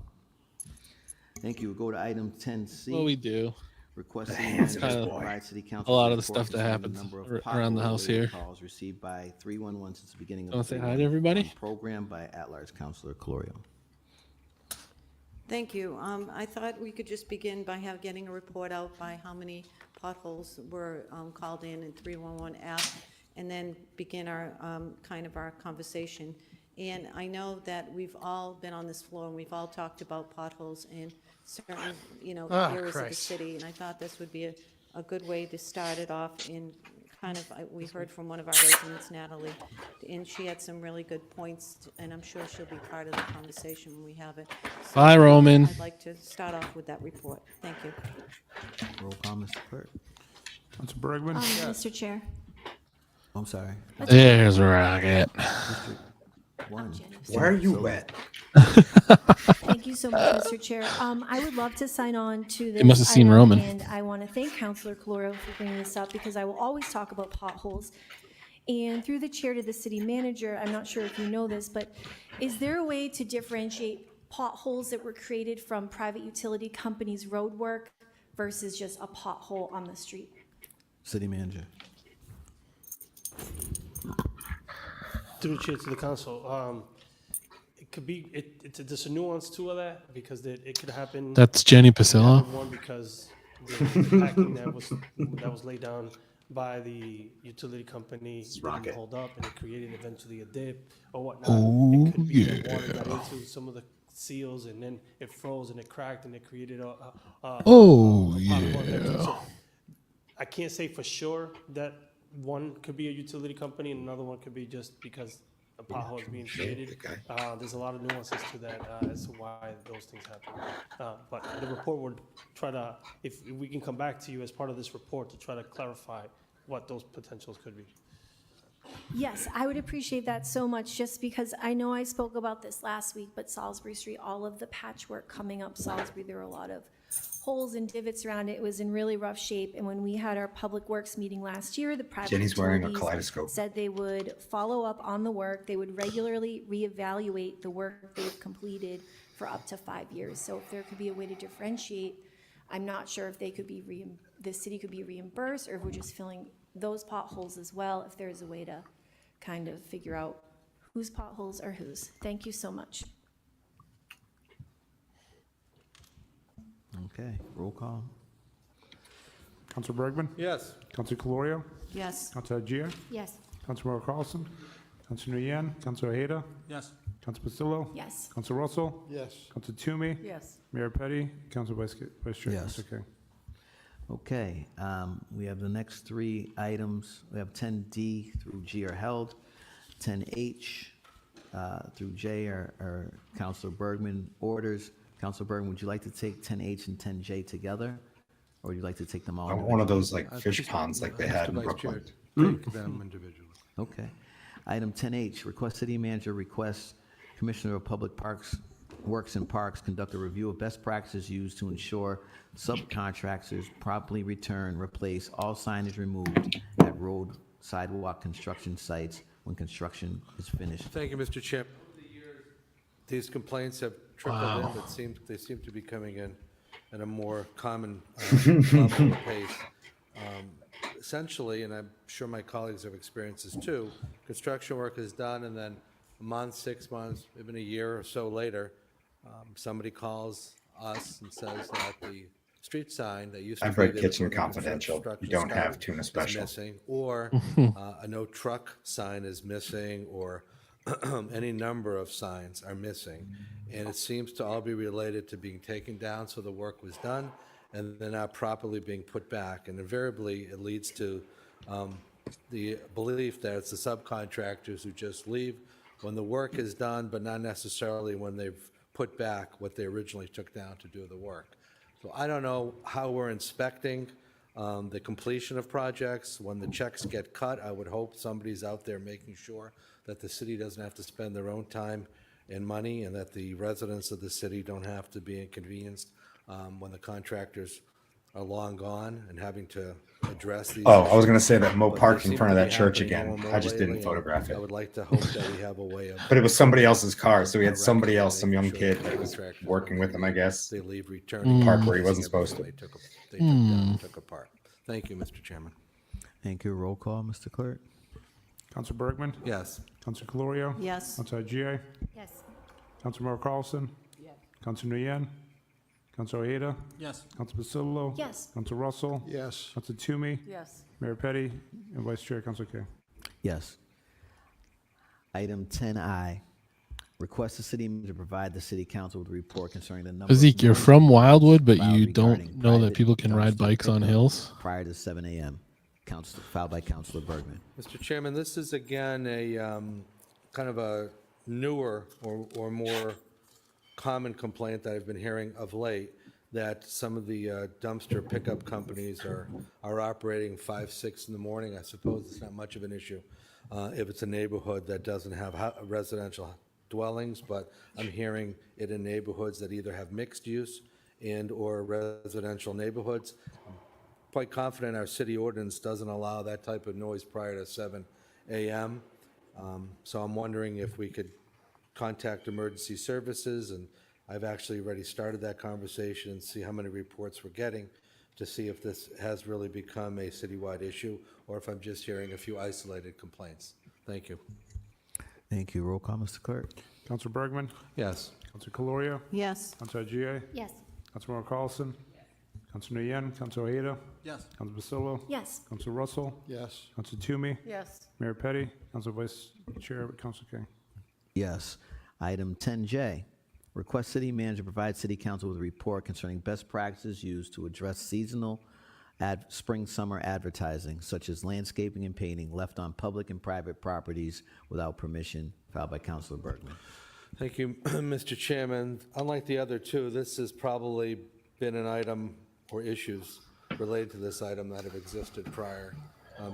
Thank you. We'll go to item 10C. Well, we do. Request The city hands of manager his to boy. provide city A council lot with of the report stuff that concerning happens number of around the house pothole-related here. calls received by 311 since the beginning of Wanna the say hi to everybody? program by at-large Councilor Colorio. Thank you. I thought we could just begin by getting a report out by how many potholes were called in 311 asked, and then begin our kind of our conversation. And I know that we've all been on this floor and we've all talked about potholes in certain, areas of the Christ. city. And I thought this would be a good way to start it off in kind of, we heard from one of our residents, Natalie, and she had some really good points, and I'm sure she'll be part of the conversation when we have it. So Bye, Roman. I'd like to start off with that report. Thank you. Roll call, Mr. Clerk. Councilor Bergman. Mr. Chair. I'm sorry. There's a rocket. One. Why are you wet? Thank you so much, Mr. Chair. I would love to sign on to this. must have seen item, Roman. And I want to thank Councilor Colorio for bringing this up, because I will always talk about potholes. And through the chair to the city manager, I'm not sure if you know this, but is there a way to differentiate potholes that were created from private utility companies' road work versus just a pothole on the street? City manager. Through the chair to the council, it could be, there's a nuance to that because it could happen. That's Jenny Pasilla. One, because the packing that was laid down by the utility company didn't hold up, and it created eventually a dip or whatnot. Oh, it could be that water got into some of the seals, and then it froze and it cracked, and it created a pothole effect. So I can't say for sure that one could be a utility company and another one could be just because a pothole is being created. There's a lot of nuances to that as to why those things happen. But the report would try to, if we can come back to you as part of this report to try to clarify what those potentials could be. Yes, I would appreciate that so much, just because I know I spoke about this last week, but Salisbury Street, all of the patchwork coming up Salisbury, there were a lot of holes and divots around it. It was in really rough shape. And when we had our public works meeting last year, the private Jenny's wearing a utilities kaleidoscope. said they would follow up on the work. They would regularly reevaluate the work they've completed for up to 5 years. So if there could be a way to differentiate, I'm not sure if they could be the city could be reimbursed, or if we're just filling those potholes as well, if there's a way to kind of figure out whose potholes are whose. Thank you so much. Okay, roll call. Councilor Bergman? Yes. Councilor Calorio? Yes. Councilor Ojeda? Yes. Councilor Mero-Carlson? Councilor Nguyen? Councilor Ojeda? Yes. Councilor Pasillo? Yes. Councilor Russell? Yes. Councilor Toomey? Yes. Mayor Petty? Councilor Vice Chair? Yes. Okay. Okay, we have the next three items. We have 10D through G are held. 10H through J are Councilor Bergman orders. Councilor Bergman, would you like to take 10H and 10J together? Or would you like to take them all? I want one of those like I fish just- ponds like they had in Brooklyn. Take them individually. Okay. Item 10H, request city manager requests Commissioner of Public Works and Parks conduct a review of best practices used to ensure subcontractors promptly return, replace all signage removed at road, sidewalk construction sites when construction is finished. Thank you, Mr. Chair. These complaints have trickled in, but they seem to be coming in at a more common level of pace. Essentially, and I'm sure my colleagues have experienced this too, construction work is done, and then a month, 6 months, even a year or so later, somebody calls us and says that the street sign that used to I've be read there Kitchen when the Confidential. construction You don't have started tuna is special. missing, or a no truck sign is missing, or any number of signs are missing. And it seems to all be related to being taken down so the work was done, and they're not properly being put back. And invariably, it leads to the belief that it's the subcontractors who just leave when the work is done, but not necessarily when they've put back what they originally took down to do the work. So I don't know how we're inspecting the completion of projects. When the checks get cut, I would hope somebody's out there making sure that the city doesn't have to spend their own time and money, and that the residents of the city don't have to be inconvenienced when the contractors are long gone and having to address these Oh, I was issues. going to say that Mo But they parked in seem front to of be that church happening again. more and I just more didn't lately, photograph I it. would like to hope that we have a way of. But it was somebody else's car, so we had somebody else, some young recognizing kid that was contractors working with him, I guess. They leave returning. Park where he wasn't supposed to. They took down and took apart. Thank you, Mr. Chairman. Thank you. Roll call, Mr. Clerk. Councilor Bergman? Yes. Councilor Calorio? Yes. Councilor Ojeda? Yes. Councilor Mero-Carlson? Yes. Councilor Nguyen? Councilor Ojeda? Yes. Councilor Pasillo? Yes. Councilor Russell? Yes. Councilor Toomey? Yes. Mayor Petty? And Vice Chair, Councilor K. Yes. Item 10I, request the city manager to provide the city council with a report concerning the number of Zeke, you're noise from Wildwood, but filed you regarding don't know that private people can ride dumpster bikes on pickup hills? prior to 7 a.m. Filed by Councilor Bergman. Mr. Chairman, this is again a kind of a newer or more common complaint that I've been hearing of late, that some of the dumpster pickup companies are operating 5, 6 in the morning. I suppose it's not much of an issue if it's a neighborhood that doesn't have residential dwellings, but I'm hearing it in neighborhoods that either have mixed use and or residential neighborhoods. Quite confident our city ordinance doesn't allow that type of noise prior to 7 a.m. So I'm wondering if we could contact emergency services, and I've actually already started that conversation and see how many reports we're getting to see if this has really become a citywide issue or if I'm just hearing a few isolated complaints. Thank you. Thank you. Roll call, Mr. Clerk. Councilor Bergman? Yes. Councilor Calorio? Yes. Councilor Ojeda? Yes. Councilor Mero-Carlson? Councilor Nguyen? Councilor Ojeda? Yes. Councilor Basillo? Yes. Councilor Russell? Yes. Councilor Toomey? Yes. Mayor Petty? Councilor Vice Chair, Councilor King. Yes. Item 10J, request city manager provide city council with a report concerning best practices used to address seasonal spring-summer advertising, such as landscaping and painting left on public and private properties without permission, filed by Councilor Bergman. Thank you, Mr. Chairman. Unlike the other two, this has probably been an item or issues related to this item that have existed prior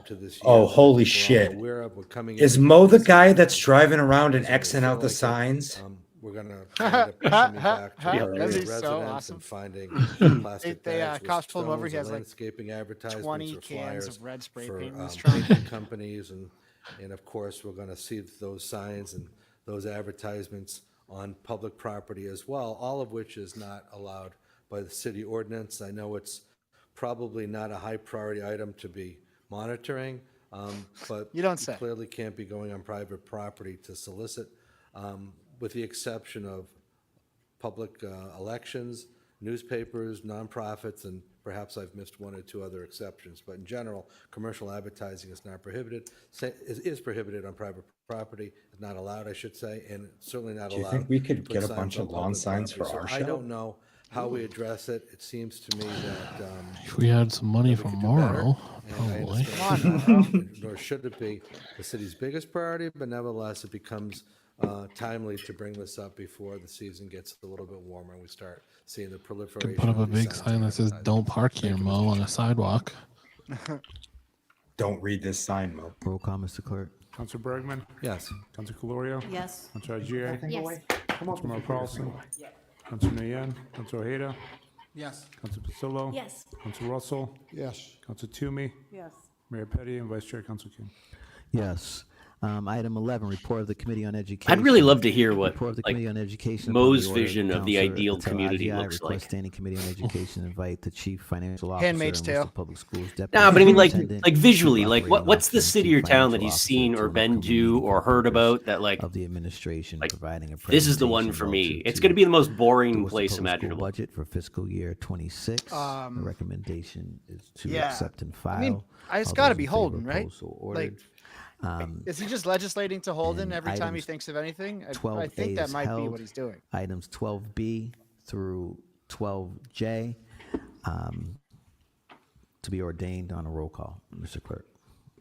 to this year. Oh, holy We're shit. aware of. We're coming Is into Mo the this guy season. that's driving around and So we Xing feel out the like it, signs? We're going to end up coming back to our That'd be residents so awesome. and finding They plastic bags with cops pull him over. stones He and has like landscaping advertisements 20 or cans flyers of red spray for paint in his trunk. painting companies, and of course, we're going to see those signs and those advertisements on public property as well, all of which is not allowed by the city ordinance. I know it's probably not a high priority item to be monitoring, but You don't say. clearly can't be going on private property to solicit, with the exception of public elections, newspapers, nonprofits, and perhaps I've missed one or two other exceptions. But in general, commercial advertising is not prohibited, is prohibited on private property, is not allowed, I should say, and certainly not Do you allowed. think we to could put get a signs bunch on of lawn public signs property. for our So I show? don't know how we address it. It seems to me that If we had some money from Morrow, probably. nor should it be the city's biggest priority, but nevertheless, it becomes timely to bring this up before the season gets a little bit warmer and we start seeing the proliferation. Put up a of these big signs sign that says "Don't park here, Mo" on a sidewalk. Don't read this sign, Mo. Roll call, Mr. Clerk. Councilor Bergman? Yes. Councilor Calorio? Yes. Councilor Ojeda? Yes. Councilor Mero-Carlson? Councilor Nguyen? Councilor Ojeda? Yes. Councilor Basillo? Yes. Councilor Russell? Yes. Councilor Toomey? Yes. Mayor Petty and Vice Chair Council King. Yes. Item 11, report of the Committee on Education. I'd really love to hear what Report of the like Committee on Education. upon Mo's the order vision of the Councilor ideal Patel community Agiai, looks like. request Standing Committee on Education invite the Chief Financial Officer Handmaid's and Tale. Worcester Public Schools Deputy No, but I mean, like Superintendent, visually, Chief like Operating what's the Officer, city or Chief town that Financial he's Officer seen to or an been upcoming to meeting or for heard purpose about that like of the administration providing a this is the one presentation for me. relative It's going to be the most the boring Worcester place Public School imaginable. budget for fiscal year 26. The recommendation is to Yeah. accept and file. I mean, it's All got to those be in favor, Holden, right? opposed, so ordered. Is he just legislating to Holden and every time he items thinks of anything? I 12A think that is might be held. what he's doing. Items 12B through 12J to be ordained on a roll call. Mr. Clerk.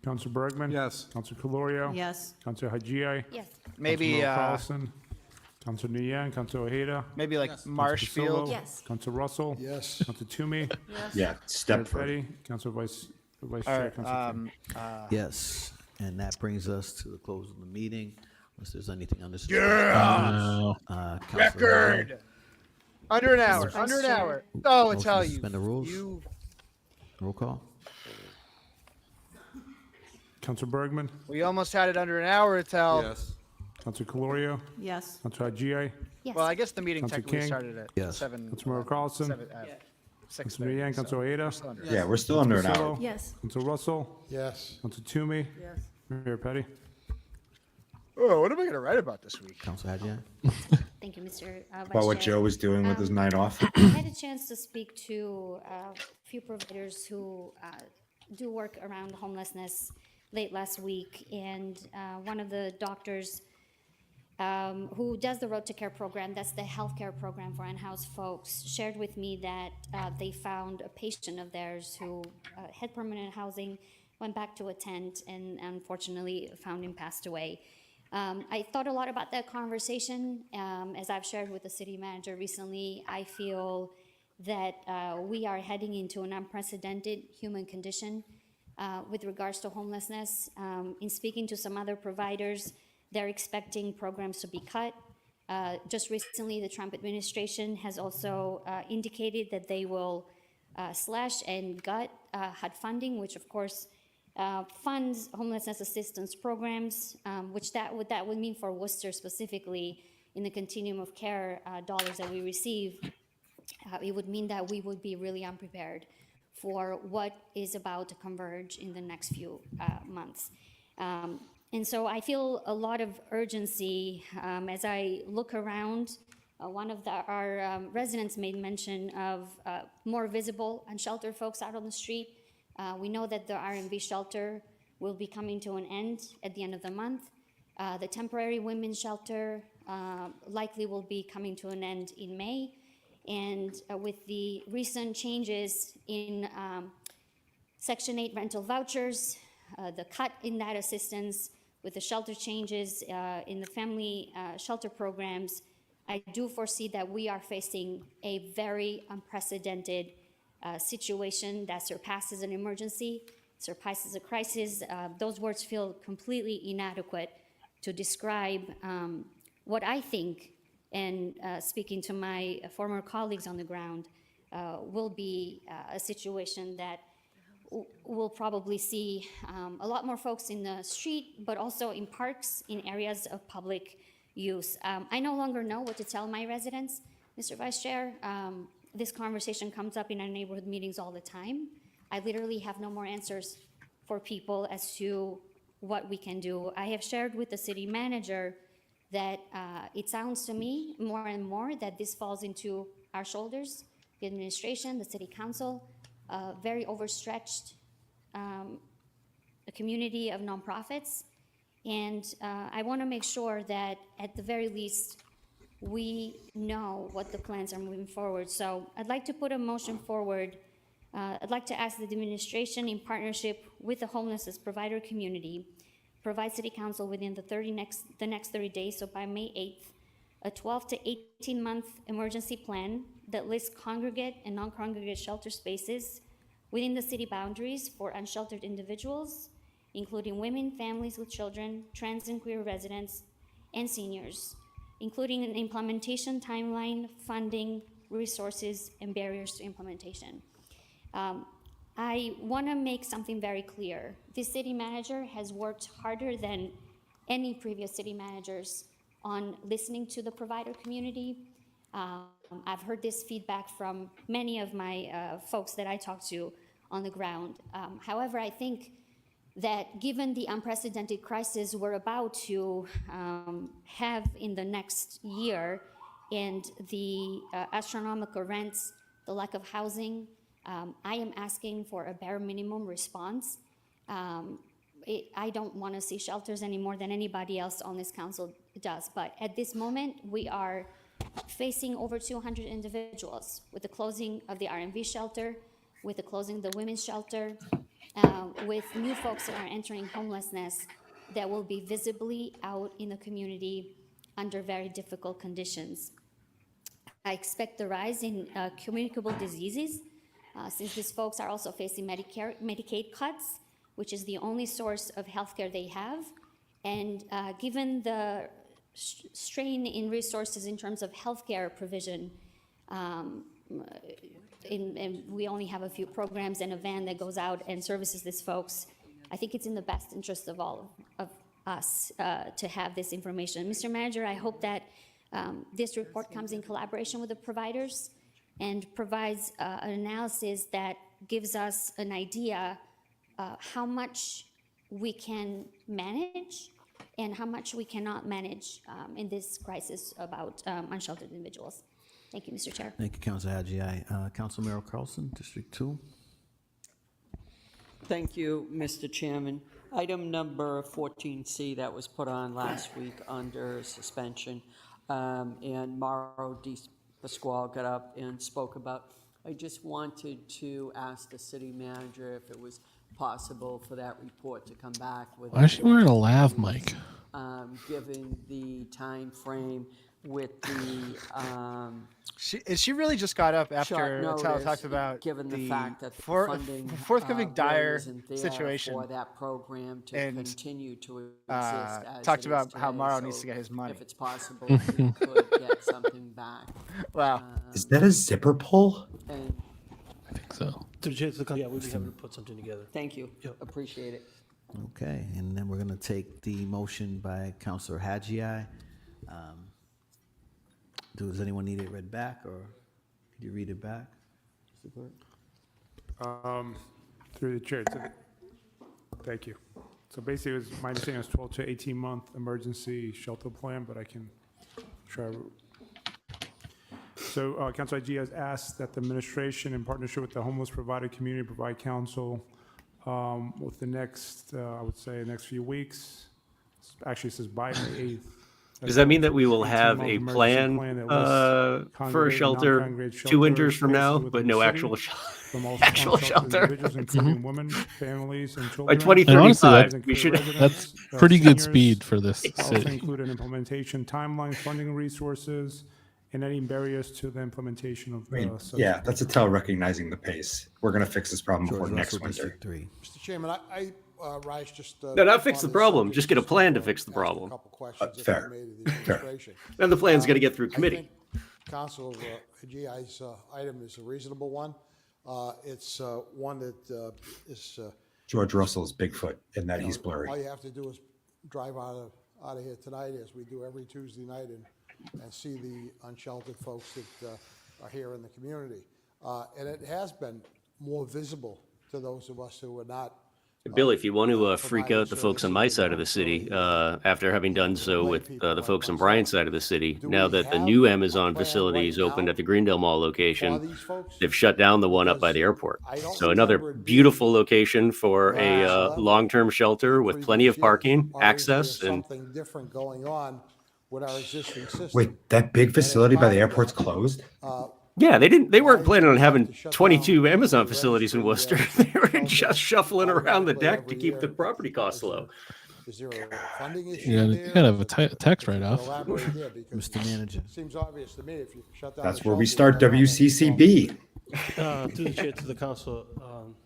Councilor Bergman? Yes. Councilor Calorio? Yes. Councilor Ojeda? Yes. Maybe, Councilor Mero-Carlson? Councilor Nguyen? Councilor Ojeda? Maybe like Councilor Marshfield. Basillo? Yes. Councilor Russell? Yes. Councilor Toomey? Yes. Yeah, Mayor Stepford. Petty? Councilor Vice All Chair right. Council King. Yes, and that brings us to the close of the meeting. Unless there's anything on this. Yeah! Record. Under an hour. Vice Under an Chair. hour. Oh, it's Motion how to you. suspend the rules? You. Roll call. Councilor Bergman? We almost had it under an hour. It's how. Yes. Councilor Calorio? Yes. Councilor Ojeda? Yes. Well, I guess the meeting Councilor technically King? started at Yes. 7. Councilor Mero-Carlson? 6. Councilor Nguyen? Councilor Ojeda? Yeah, we're still under an hour. Basillo? Yes. Councilor Russell? Yes. Councilor Toomey? Yes. Mayor Petty? Oh, what am I going to write about this week? Councilor Hadjian? Thank you, Mr. Vice About what Chair. Joe was doing with his night off. I had a chance to speak to a few providers who do work around homelessness late last week, and one of the doctors who does the Road to Care program, that's the healthcare program for unhoused folks, shared with me that they found a patient of theirs who had permanent housing, went back to a tent, and unfortunately found him passed away. I thought a lot about that conversation. As I've shared with the city manager recently, I feel that we are heading into an unprecedented human condition with regards to homelessness. In speaking to some other providers, they're expecting programs to be cut. Just recently, the Trump administration has also indicated that they will slash and gut HUD funding, which of course funds homelessness assistance programs, which that would mean for Worcester specifically in the continuum of care dollars that we receive. It would mean that we would be really unprepared for what is about to converge in the next few months. And so I feel a lot of urgency as I look around. One of our residents made mention of more visible unsheltered folks out on the street. We know that the R&B shelter will be coming to an end at the end of the month. The temporary women's shelter likely will be coming to an end in May. And with the recent changes in Section 8 rental vouchers, the cut in that assistance, with the shelter changes in the family shelter programs, I do foresee that we are facing a very unprecedented situation that surpasses an emergency, surpasses a crisis. Those words feel completely inadequate to describe what I think, and speaking to my former colleagues on the ground, will be a situation that we'll probably see a lot more folks in the street, but also in parks, in areas of public use. I no longer know what to tell my residents, Mr. Vice Chair. This conversation comes up in our neighborhood meetings all the time. I literally have no more answers for people as to what we can do. I have shared with the city manager that it sounds to me more and more that this falls into our shoulders, the administration, the city council, very overstretched, a community of nonprofits. And I want to make sure that at the very least, we know what the plans are moving forward. So I'd like to put a motion forward. I'd like to ask the administration, in partnership with the homelessness provider community, provide City Council within the next 30 days, so by May 8th, a 12 to 18-month emergency plan that lists congregate and non-congregate shelter spaces within the city boundaries for unsheltered individuals, including women, families with children, trans and queer residents, and seniors, including an implementation timeline, funding, resources, and barriers to implementation. I want to make something very clear. This city manager has worked harder than any previous city managers on listening to the provider community. I've heard this feedback from many of my folks that I talk to on the ground. However, I think that given the unprecedented crisis we're about to have in the next year, and the astronomical rents, the lack of housing, I am asking for a bare minimum response. I don't want to see shelters any more than anybody else on this council does, but at this moment, we are facing over 200 individuals with the closing of the R&V shelter, with the closing of the women's shelter, with new folks that are entering homelessness that will be visibly out in the community under very difficult conditions. I expect the rise in communicable diseases, since these folks are also facing Medicaid cuts, which is the only source of healthcare they have. And given the strain in resources in terms of healthcare provision, and we only have a few programs and a van that goes out and services these folks, I think it's in the best interest of all of us to have this information. Mr. Manager, I hope that this report comes in collaboration with the providers and provides an analysis that gives us an idea how much we can manage and how much we cannot manage in this crisis about unsheltered individuals. Thank you, Mr. Chair. Thank you, Councilor Ojeda. Councilor Mero-Carlson, District 2. Thank you, Mr. Chairman. Item number 14C that was put on last week under suspension, and Mauro Di Pasquale got up and spoke about. I just wanted to ask the city manager if it was possible for that report to come back with. Why is she wearing a lav mic? Given the time frame with the. She really just got up after Tal talked about given the fact that the funding forthcoming dire isn't there situation for that program to and continue to exist. As talked it about is how today. Mauro So needs to get his money. If it's possible, we could get something back. Wow. Is that a zipper pull? And I think so. Yeah, we'd be happy to put something together. thank you. Appreciate it. Okay, and then we're going to take the motion by Councilor Haggai. Does anyone need it read back, or could you read it back? Through the chair. Thank you. So basically, it was, my understanding was 12 to 18-month emergency shelter plan, but I can try. So Councilor Ojeda has asked that the administration, in partnership with the homeless provider community, provide council with the next, I would say, next few weeks. Actually, it says by May 8th. Does that mean that we will have a plan for a shelter 2 winters from now, but no actual shelter? Including women, families, and children. By 2035, we should. That's pretty good speed for this Also city. include an implementation timeline, funding resources, and any barriers to the implementation of the. Yeah, that's a tell recognizing the pace. We're going to fix this problem before next winter. District 3. Mr. Chairman, Raj, just. No, not fix the problem. Just get a plan to fix the problem. Fair. Then the plan's got to get through committee. Councilor Ojeda's item is a reasonable one. It's one that is. George Russell's Bigfoot in that he's blurry. All you have to do is drive out of here tonight, as we do every Tuesday night, and see the unsheltered folks that are here in the community. And it has been more visible to those of us who are not. Bill, if you want to freak out the folks on my side of the city, after having done so with the folks on Bryan's side of the city, now that the new Amazon facility is opened at the Greendale Mall location, they've shut down the one up by the airport. So another beautiful location for a long-term shelter with plenty of parking, access, and something different going on with our existing system. Wait, that big facility by the airport's closed? yeah, they weren't planning on having 22 Amazon facilities in Worcester. They were just shuffling around the deck to keep the property costs low. Is there a funding issue? You gotta have a tax write-off. Mr. Manager. Seems obvious to me if you shut down. That's where we start WCCB. To the chair, to the council,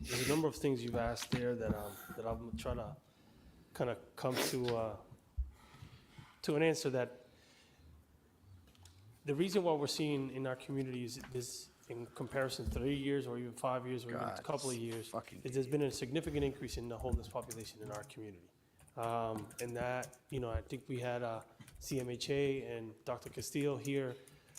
there's a number of things you've asked there that I'm trying to kind of come to an answer that the reason why we're seeing in our communities is in comparison to 3 years or even 5 years or even a couple of years, is there's been a significant increase in the homeless population in our community. And that, I think we had CMHA and Dr. Castillo here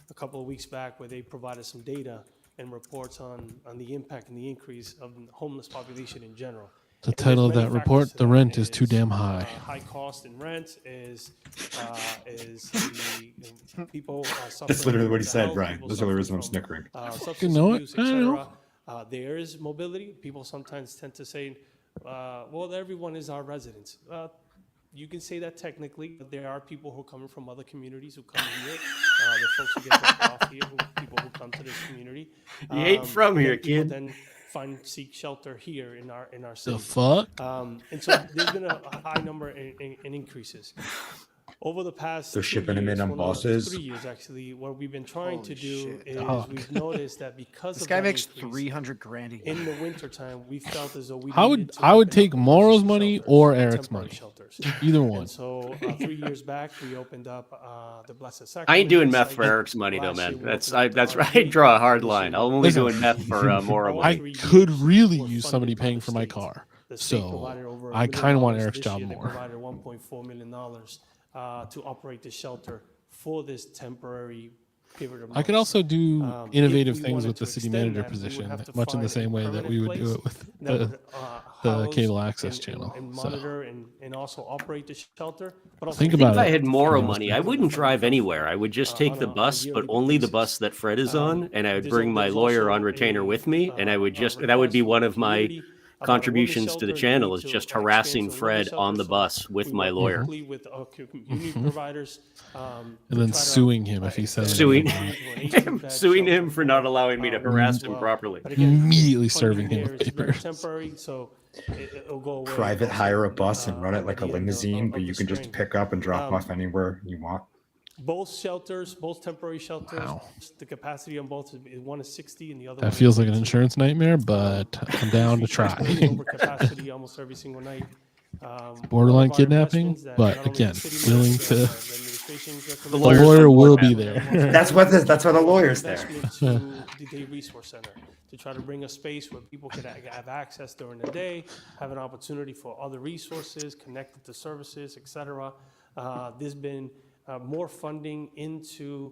a couple of weeks back where they provided some data and reports on the impact and the increase of the homeless population in general. The title of that report, The Rent is Too Damn High. High cost in rent is the people suffering. That's literally what he said, Brian. That's the only reason I'm snickering. Substance abuse, et cetera. There is mobility. People sometimes tend to say, well, everyone is our residents. You can say that technically, but there are people who are coming from other communities who come here. There are folks who get dropped off here, people who come to this community. You ain't from here, kid. Then seek shelter here in our city. The fuck? And so there's been a high number in increases. Over the past They're shipping them in on buses. 3 years, actually, what we've been trying to do shit. is we've noticed that because This of guy that makes increase, $300 grand a year. in the wintertime, we felt as though we I needed to would open take up Morrow's emergency money shelters or and Eric's temporary money. shelters. Either one. And so 3 years back, we opened up the Blessed Sacrament. I ain't doing meth site. for Eric's money though, Last year, man. we That's opened up right. I draw a hard line. I'm only Listen, doing meth for Moro I money. could really use somebody paying for my car. The state So provided over $1 I million kind of want Eric's this job year. They more. provided $1.4 million to operate the shelter for this temporary period of I could months. also do If innovative we things wanted with to the city extend manager that, we would position, have to much in the find a same way that we would do permanent it with that would, the house cable access and channel. So monitor and also operate the shelter. But also Think I think about if I it. had Moro money, I wouldn't drive anywhere. I would just take the bus, but only the bus that Fred is on, and I would bring my lawyer on retainer with me, and I would that would be one of my contributions to the channel is just harassing Fred on the bus with my lawyer. With community providers, and then suing him if he says Suing anything. suing him for not allowing me to harass him properly. Immediately serving him with papers. Temporary, so it'll go away. Private hire a bus and run it like a limousine, but you can just pick up and drop off anywhere you want. Both shelters, both temporary shelters, the capacity on both is one is 60 and the other That one feels is like an insurance nightmare, but I'm down to try. over capacity almost every single night. Borderline kidnapping, but again, willing to. The lawyer will be there. That's why the lawyer's there. To the Day Resource Center to try to bring a space where people could have access during the day, have an opportunity for other resources, connected to services, etc. There's been more funding into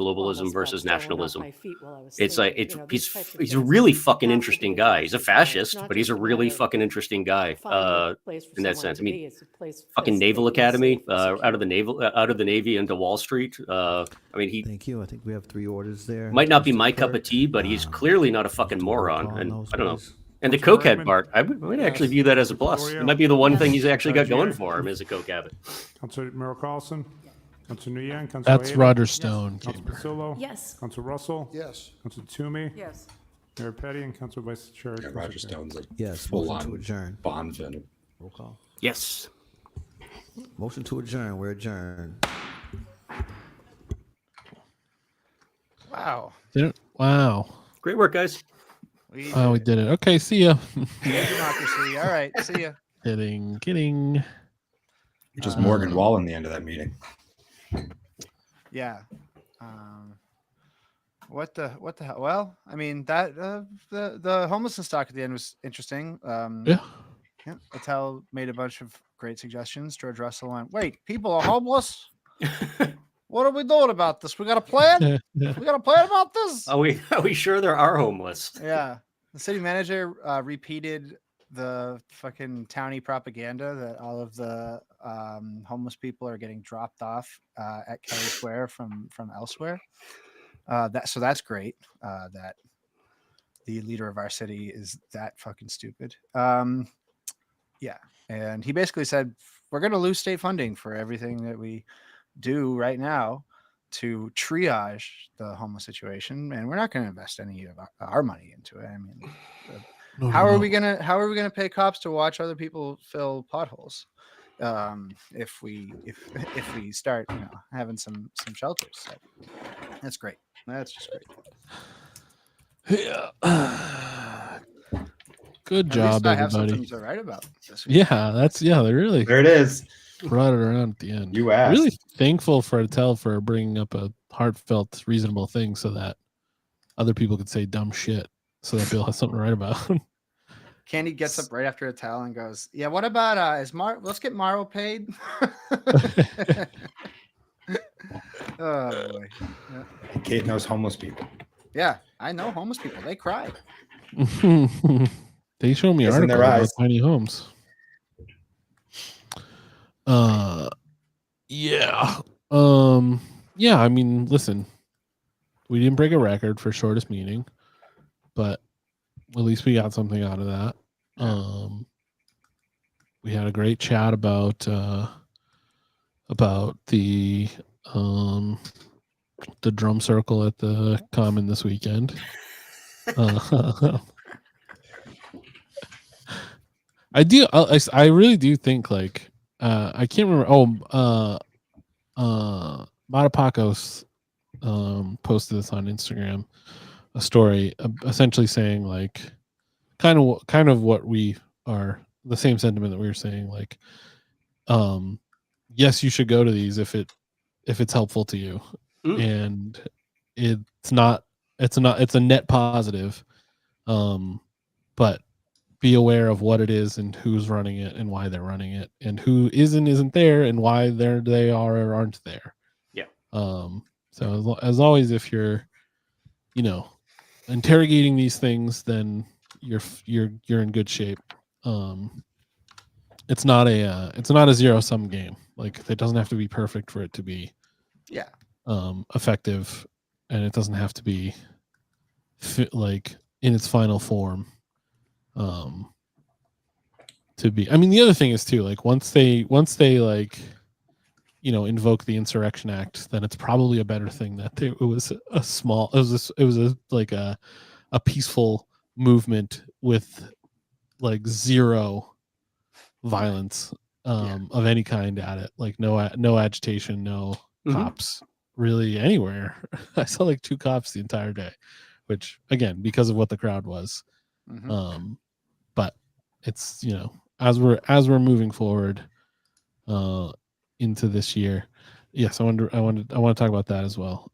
globalism versus stolen off nationalism. my feet while I was It's like, sleeping. it's, You know, these types of he's a things really fucking have to interesting be guy. He's a addressed as well. It's fascist, not but he's a just a really matter of fucking interesting guy. finding a place for In that someone sense, to I mean, be. It's a place fucking that's Naval safe and Academy, safe and out of the Navy into Wall Street. I mean, he Thank you. I think we have 3 orders there. might not be Mr. my cup of Clerk, tea, but he's clearly not a fucking do a roll moron. call on And those, I don't know. please. And the cokehead part, I would actually view that as a plus. It might be the one thing he's actually got going for him is a coke habit. Councilor Mero-Carlson, Councilor Nguyen, Councilor That's Ojeda, Roger Stone. Councilor Pasillo, Yes. Councilor Russell, Yes. Councilor Toomey, Yes. Mayor Petty, and Councilor Vice Chair. Yeah, Roger Stone's like Yes, full motion to on adjourn. Bond villain. Roll call. Yes. Motion to adjourn. We're adjourned. Wow. Wow. Great work, guys. We Oh, we did it. Okay, see ya. democracy. All right. See ya. Kidding. Just Morgan Wall in the end of that meeting. Yeah. What the hell? Well, I mean that the homelessness talk at the end was interesting. Yeah. Patel made a bunch of great suggestions. George Russell went, "Wait, people are homeless. What are we doing about this? We got a plan? We got a plan about this?" Are we sure there are homeless? Yeah. The city manager repeated the fucking towny propaganda that all of the homeless people are getting dropped off at Kelly Square from elsewhere. So that's great. That the leader of our city is that fucking stupid. Yeah, and he basically said we're going to lose state funding for everything that we do right now to triage the homeless situation, and we're not going to invest any of our money into it. I mean, how are we gonna pay cops to watch other people fill potholes if we start having some shelters? So that's great. That's just great. Yeah. Good At job, least I have everybody. something to write about this week. Yeah, they really There it is. brought it around at the end. You asked. Really thankful for Patel for bringing up a heartfelt, reasonable thing so that other people could say dumb shit so that Bill has something to write about. Candy gets up right after a towel and goes, "Yeah, what about let's get Morrow paid." Oh boy. Yeah. Kate knows homeless people. Yeah, I know homeless people. They cry. They show me It's in articles their about eyes. tiny homes. Yeah. Yeah, I mean, listen, we didn't break a record for shortest meeting, but at least we got something out of that. We had a great chat about the drum circle at the Common this weekend. I really do think like I can't remember. Matapakos posted this on Instagram, a story essentially saying like kind of what we are, the same sentiment that we were saying, like yes, you should go to these if it's helpful to you. And it's a net positive, but be aware of what it is and who's running it and why they're running it and who isn't there and why they are or aren't there. Yeah. So as always, if you're interrogating these things, then you're in good shape. It's not a zero-sum game. Like it doesn't have to be perfect for it to be effective, and it doesn't have to be like in its final form to be. I mean, the other thing is too, like once they like invoke the Insurrection Act, then it's probably a better thing that it was a peaceful movement with like zero violence of any kind at it, like no agitation, no cops really anywhere. I saw like 2 cops the entire day, which again because of what the crowd was. But it's as we're moving forward into this year, yes, I want to talk about that as well.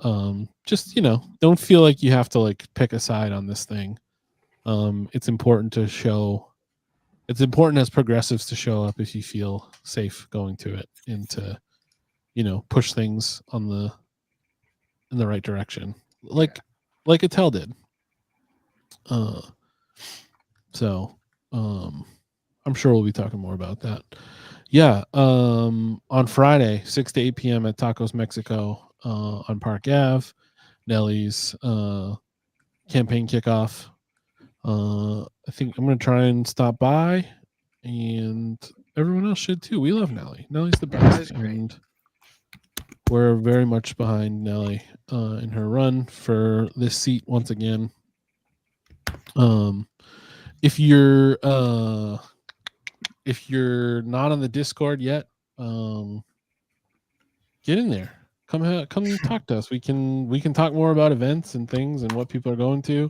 Just don't feel like you have to like pick a side on this thing. It's important as progressives to show up if you feel safe going to it and to push things in the right direction, like Attell did. So I'm sure we'll be talking more about that. Yeah. On Friday, 6 to 8 p.m. at Tacos Mexico on Park Ave, Nelly's campaign kickoff. I think I'm gonna try and stop by, and everyone else should too. We love Nellie. Nellie's the best, and we're very much behind Nellie in her run for this seat once again. If you're not on the Discord yet, get in there. Come talk to us. We can talk more about events and things and what people are going to.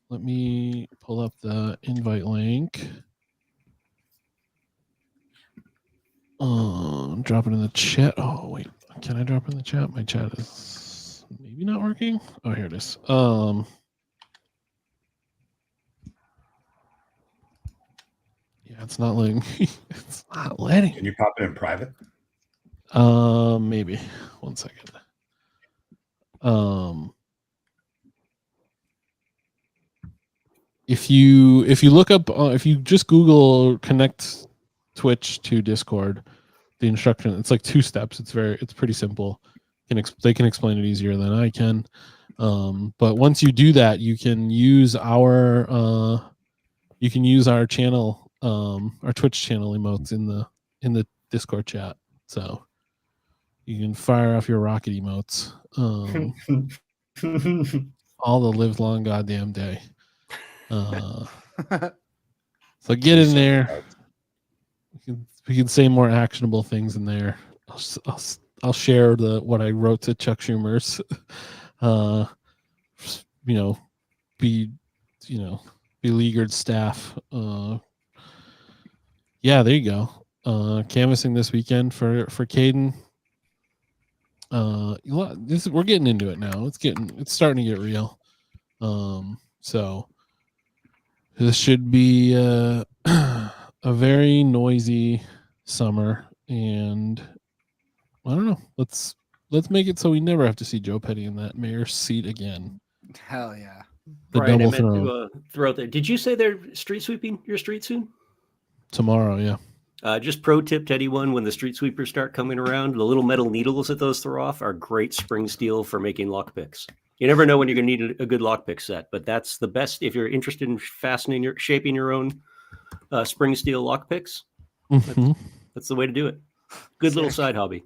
Let me pull up the invite link. Drop it in the chat. Oh wait, can I drop it in the chat? My chat is maybe not working. Oh, here it is. Yeah, it's not letting me. It's not letting. Can you pop it in private? Maybe. 1 second. If you look up, if you just Google connect Twitch to Discord, the instruction, it's like 2 steps. It's pretty simple. They can explain it easier than I can. But once you do that, you can use our channel, our Twitch channel emotes in the Discord chat. So you can fire off your rocket emotes all the live long goddamn day. So get in there. We can say more actionable things in there. I'll share what I wrote to Chuck Schumer's beleaguered staff. Yeah, there you go. Canvassing this weekend for Caden. We're getting into it now. It's starting to get real. So this should be a very noisy summer, and I don't know. Let's make it so we never have to see Joe Petty in that mayor's seat again. Hell yeah. The Bryan, double I meant throne. to throw out there. Did you say they're street sweeping your street soon? Tomorrow, yeah. Just pro tip to anyone: when the street sweepers start coming around, the little metal needles that those throw off are great spring steel for making lockpicks. You never know when you're going to need a good lockpick set, but that's the best if you're interested in shaping your own spring steel lockpicks. Mm-hmm. That's the way to do it. Good little side hobby.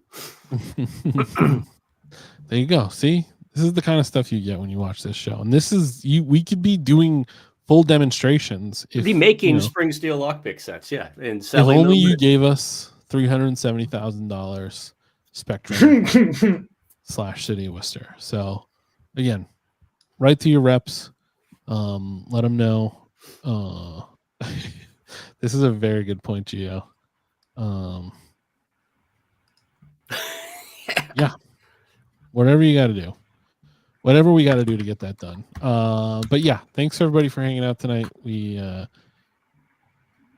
There you go. See, this is the kind of stuff you get when you watch this show, and this is we could be doing full demonstrations. If, be making spring steel lockpick sets, yeah, and selling. If only you gave us $370,000 Spectrum / City of Worcester. So again, write to your reps. Let them know. This is a very good point, Gio. Yeah, whatever you got to do. Whatever we got to do to get that done. But yeah, thanks everybody for hanging out tonight. We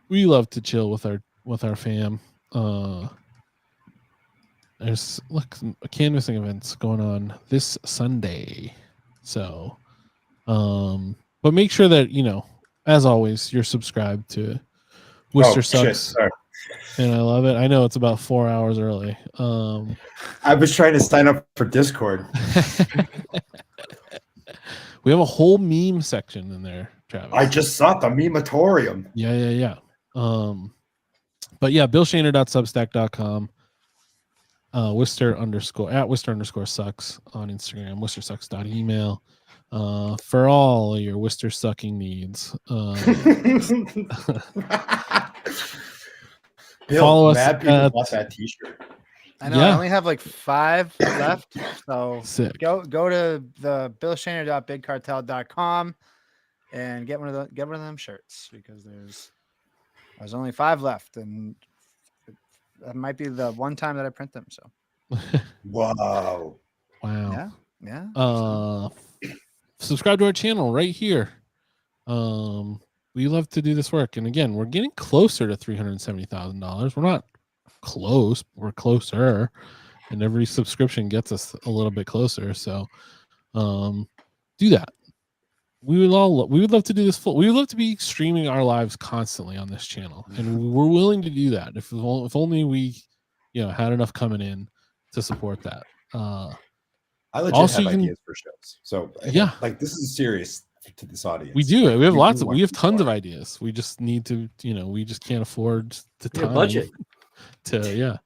love to chill with our fam. There's canvassing events going on this Sunday. So, but make sure that as always, you're subscribed to Worcester Sucks. And I love it. I know it's about 4 hours early. I was trying to sign up for Discord. We have a whole meme section in there, Travis. I just saw the mematorium. Yeah. But yeah, BillShaner.substack.com. Worcester_sucks on Instagram. WorcesterSucks.email. For all your Worcester sucking needs. Follow us. Mad people bought that T-shirt. I know. I only have like 5 left. So sick. Go to the BillShaner.BigCartel.com and get one of them shirts, because there's only 5 left, and that might be the one time that I print them. So. Wow. Yeah. Subscribe to our channel right here. We love to do this work, and again, we're getting closer to $370,000. We're not close, we're closer, and every subscription gets us a little bit closer. So, do that. We would love to do this full. We would love to be streaming our lives constantly on this channel, and we're willing to do that if only we, had enough coming in to support that. I legit have ideas for shows. So yeah, like this is a serious to this audience. We do. We have lots of. want We have tons of more. ideas. We just need to. We just can't afford the Yeah, time budget. to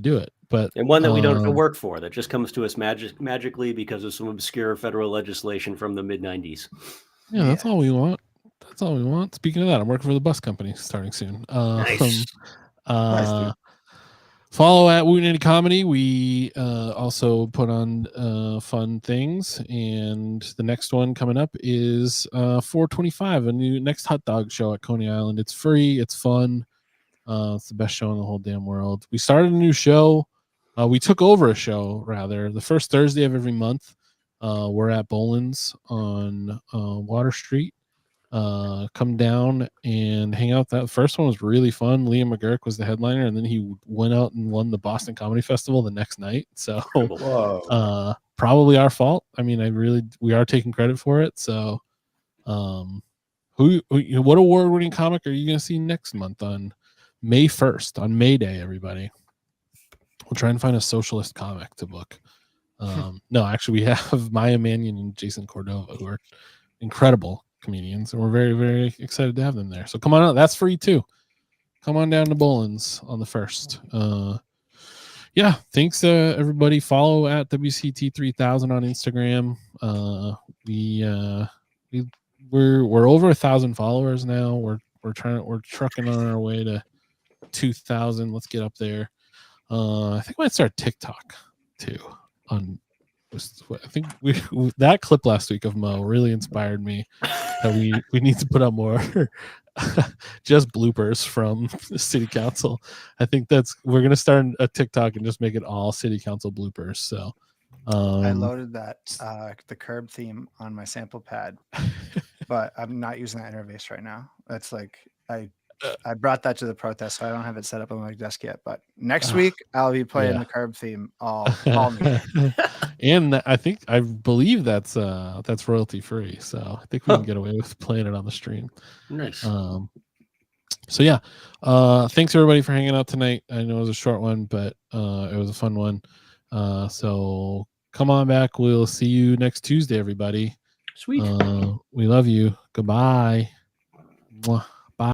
do it. But And one that we don't have to work for, that just comes to us magically because of some obscure federal legislation from the mid-90s. Yeah, that's all we want. That's all we want. Speaking of that, I'm working for the bus company starting soon. Nice. Nice, Follow at Wounded Comedy. We also put on fun things, and the next one coming up is 425, a new next hot dog show at Coney Island. It's free. It's fun. It's the best show in the whole damn world. We started a new show. We took over a show, rather, the first Thursday of every month. We're at Boland's on Water Street. Come down and hang out. That first one was really fun. Liam McGurk was the headliner, and then he went out and won the Boston Comedy Festival the next night. So probably our fault. I mean, we are taking credit for it. So what award-winning comic are you going to see next month on May 1st, on May Day, everybody? We'll try and find a socialist comic to book. No, actually, we have Maya Mannion and Jason Cordova, who are incredible comedians, and we're very, very excited to have them there. So come on out. That's free too. Come on down to Boland's on the 1st. Yeah, thanks everybody. Follow at WCT3000 on Instagram. We're over 1,000 followers now. We're trucking on our way to 2,000. Let's get up there. I think I might start TikTok too. I think that clip last week of Mo really inspired me that we need to put out more just bloopers from the city council. I think we're gonna start a TikTok and just make it all city council bloopers. So I loaded that the curb theme on my sample pad, but I'm not using that interface right now. That's like I brought that to the protest, so I don't have it set up on my desk yet. But next week I'll be playing the curb theme all meeting. And I believe that's royalty free, so I think we can get away with playing it on the stream. Nice. So yeah, thanks everybody for hanging out tonight. I know it was a short one, but it was a fun one. So come on back. We'll see you next Tuesday, everybody. Sweet. We love you. Goodbye. Mwah.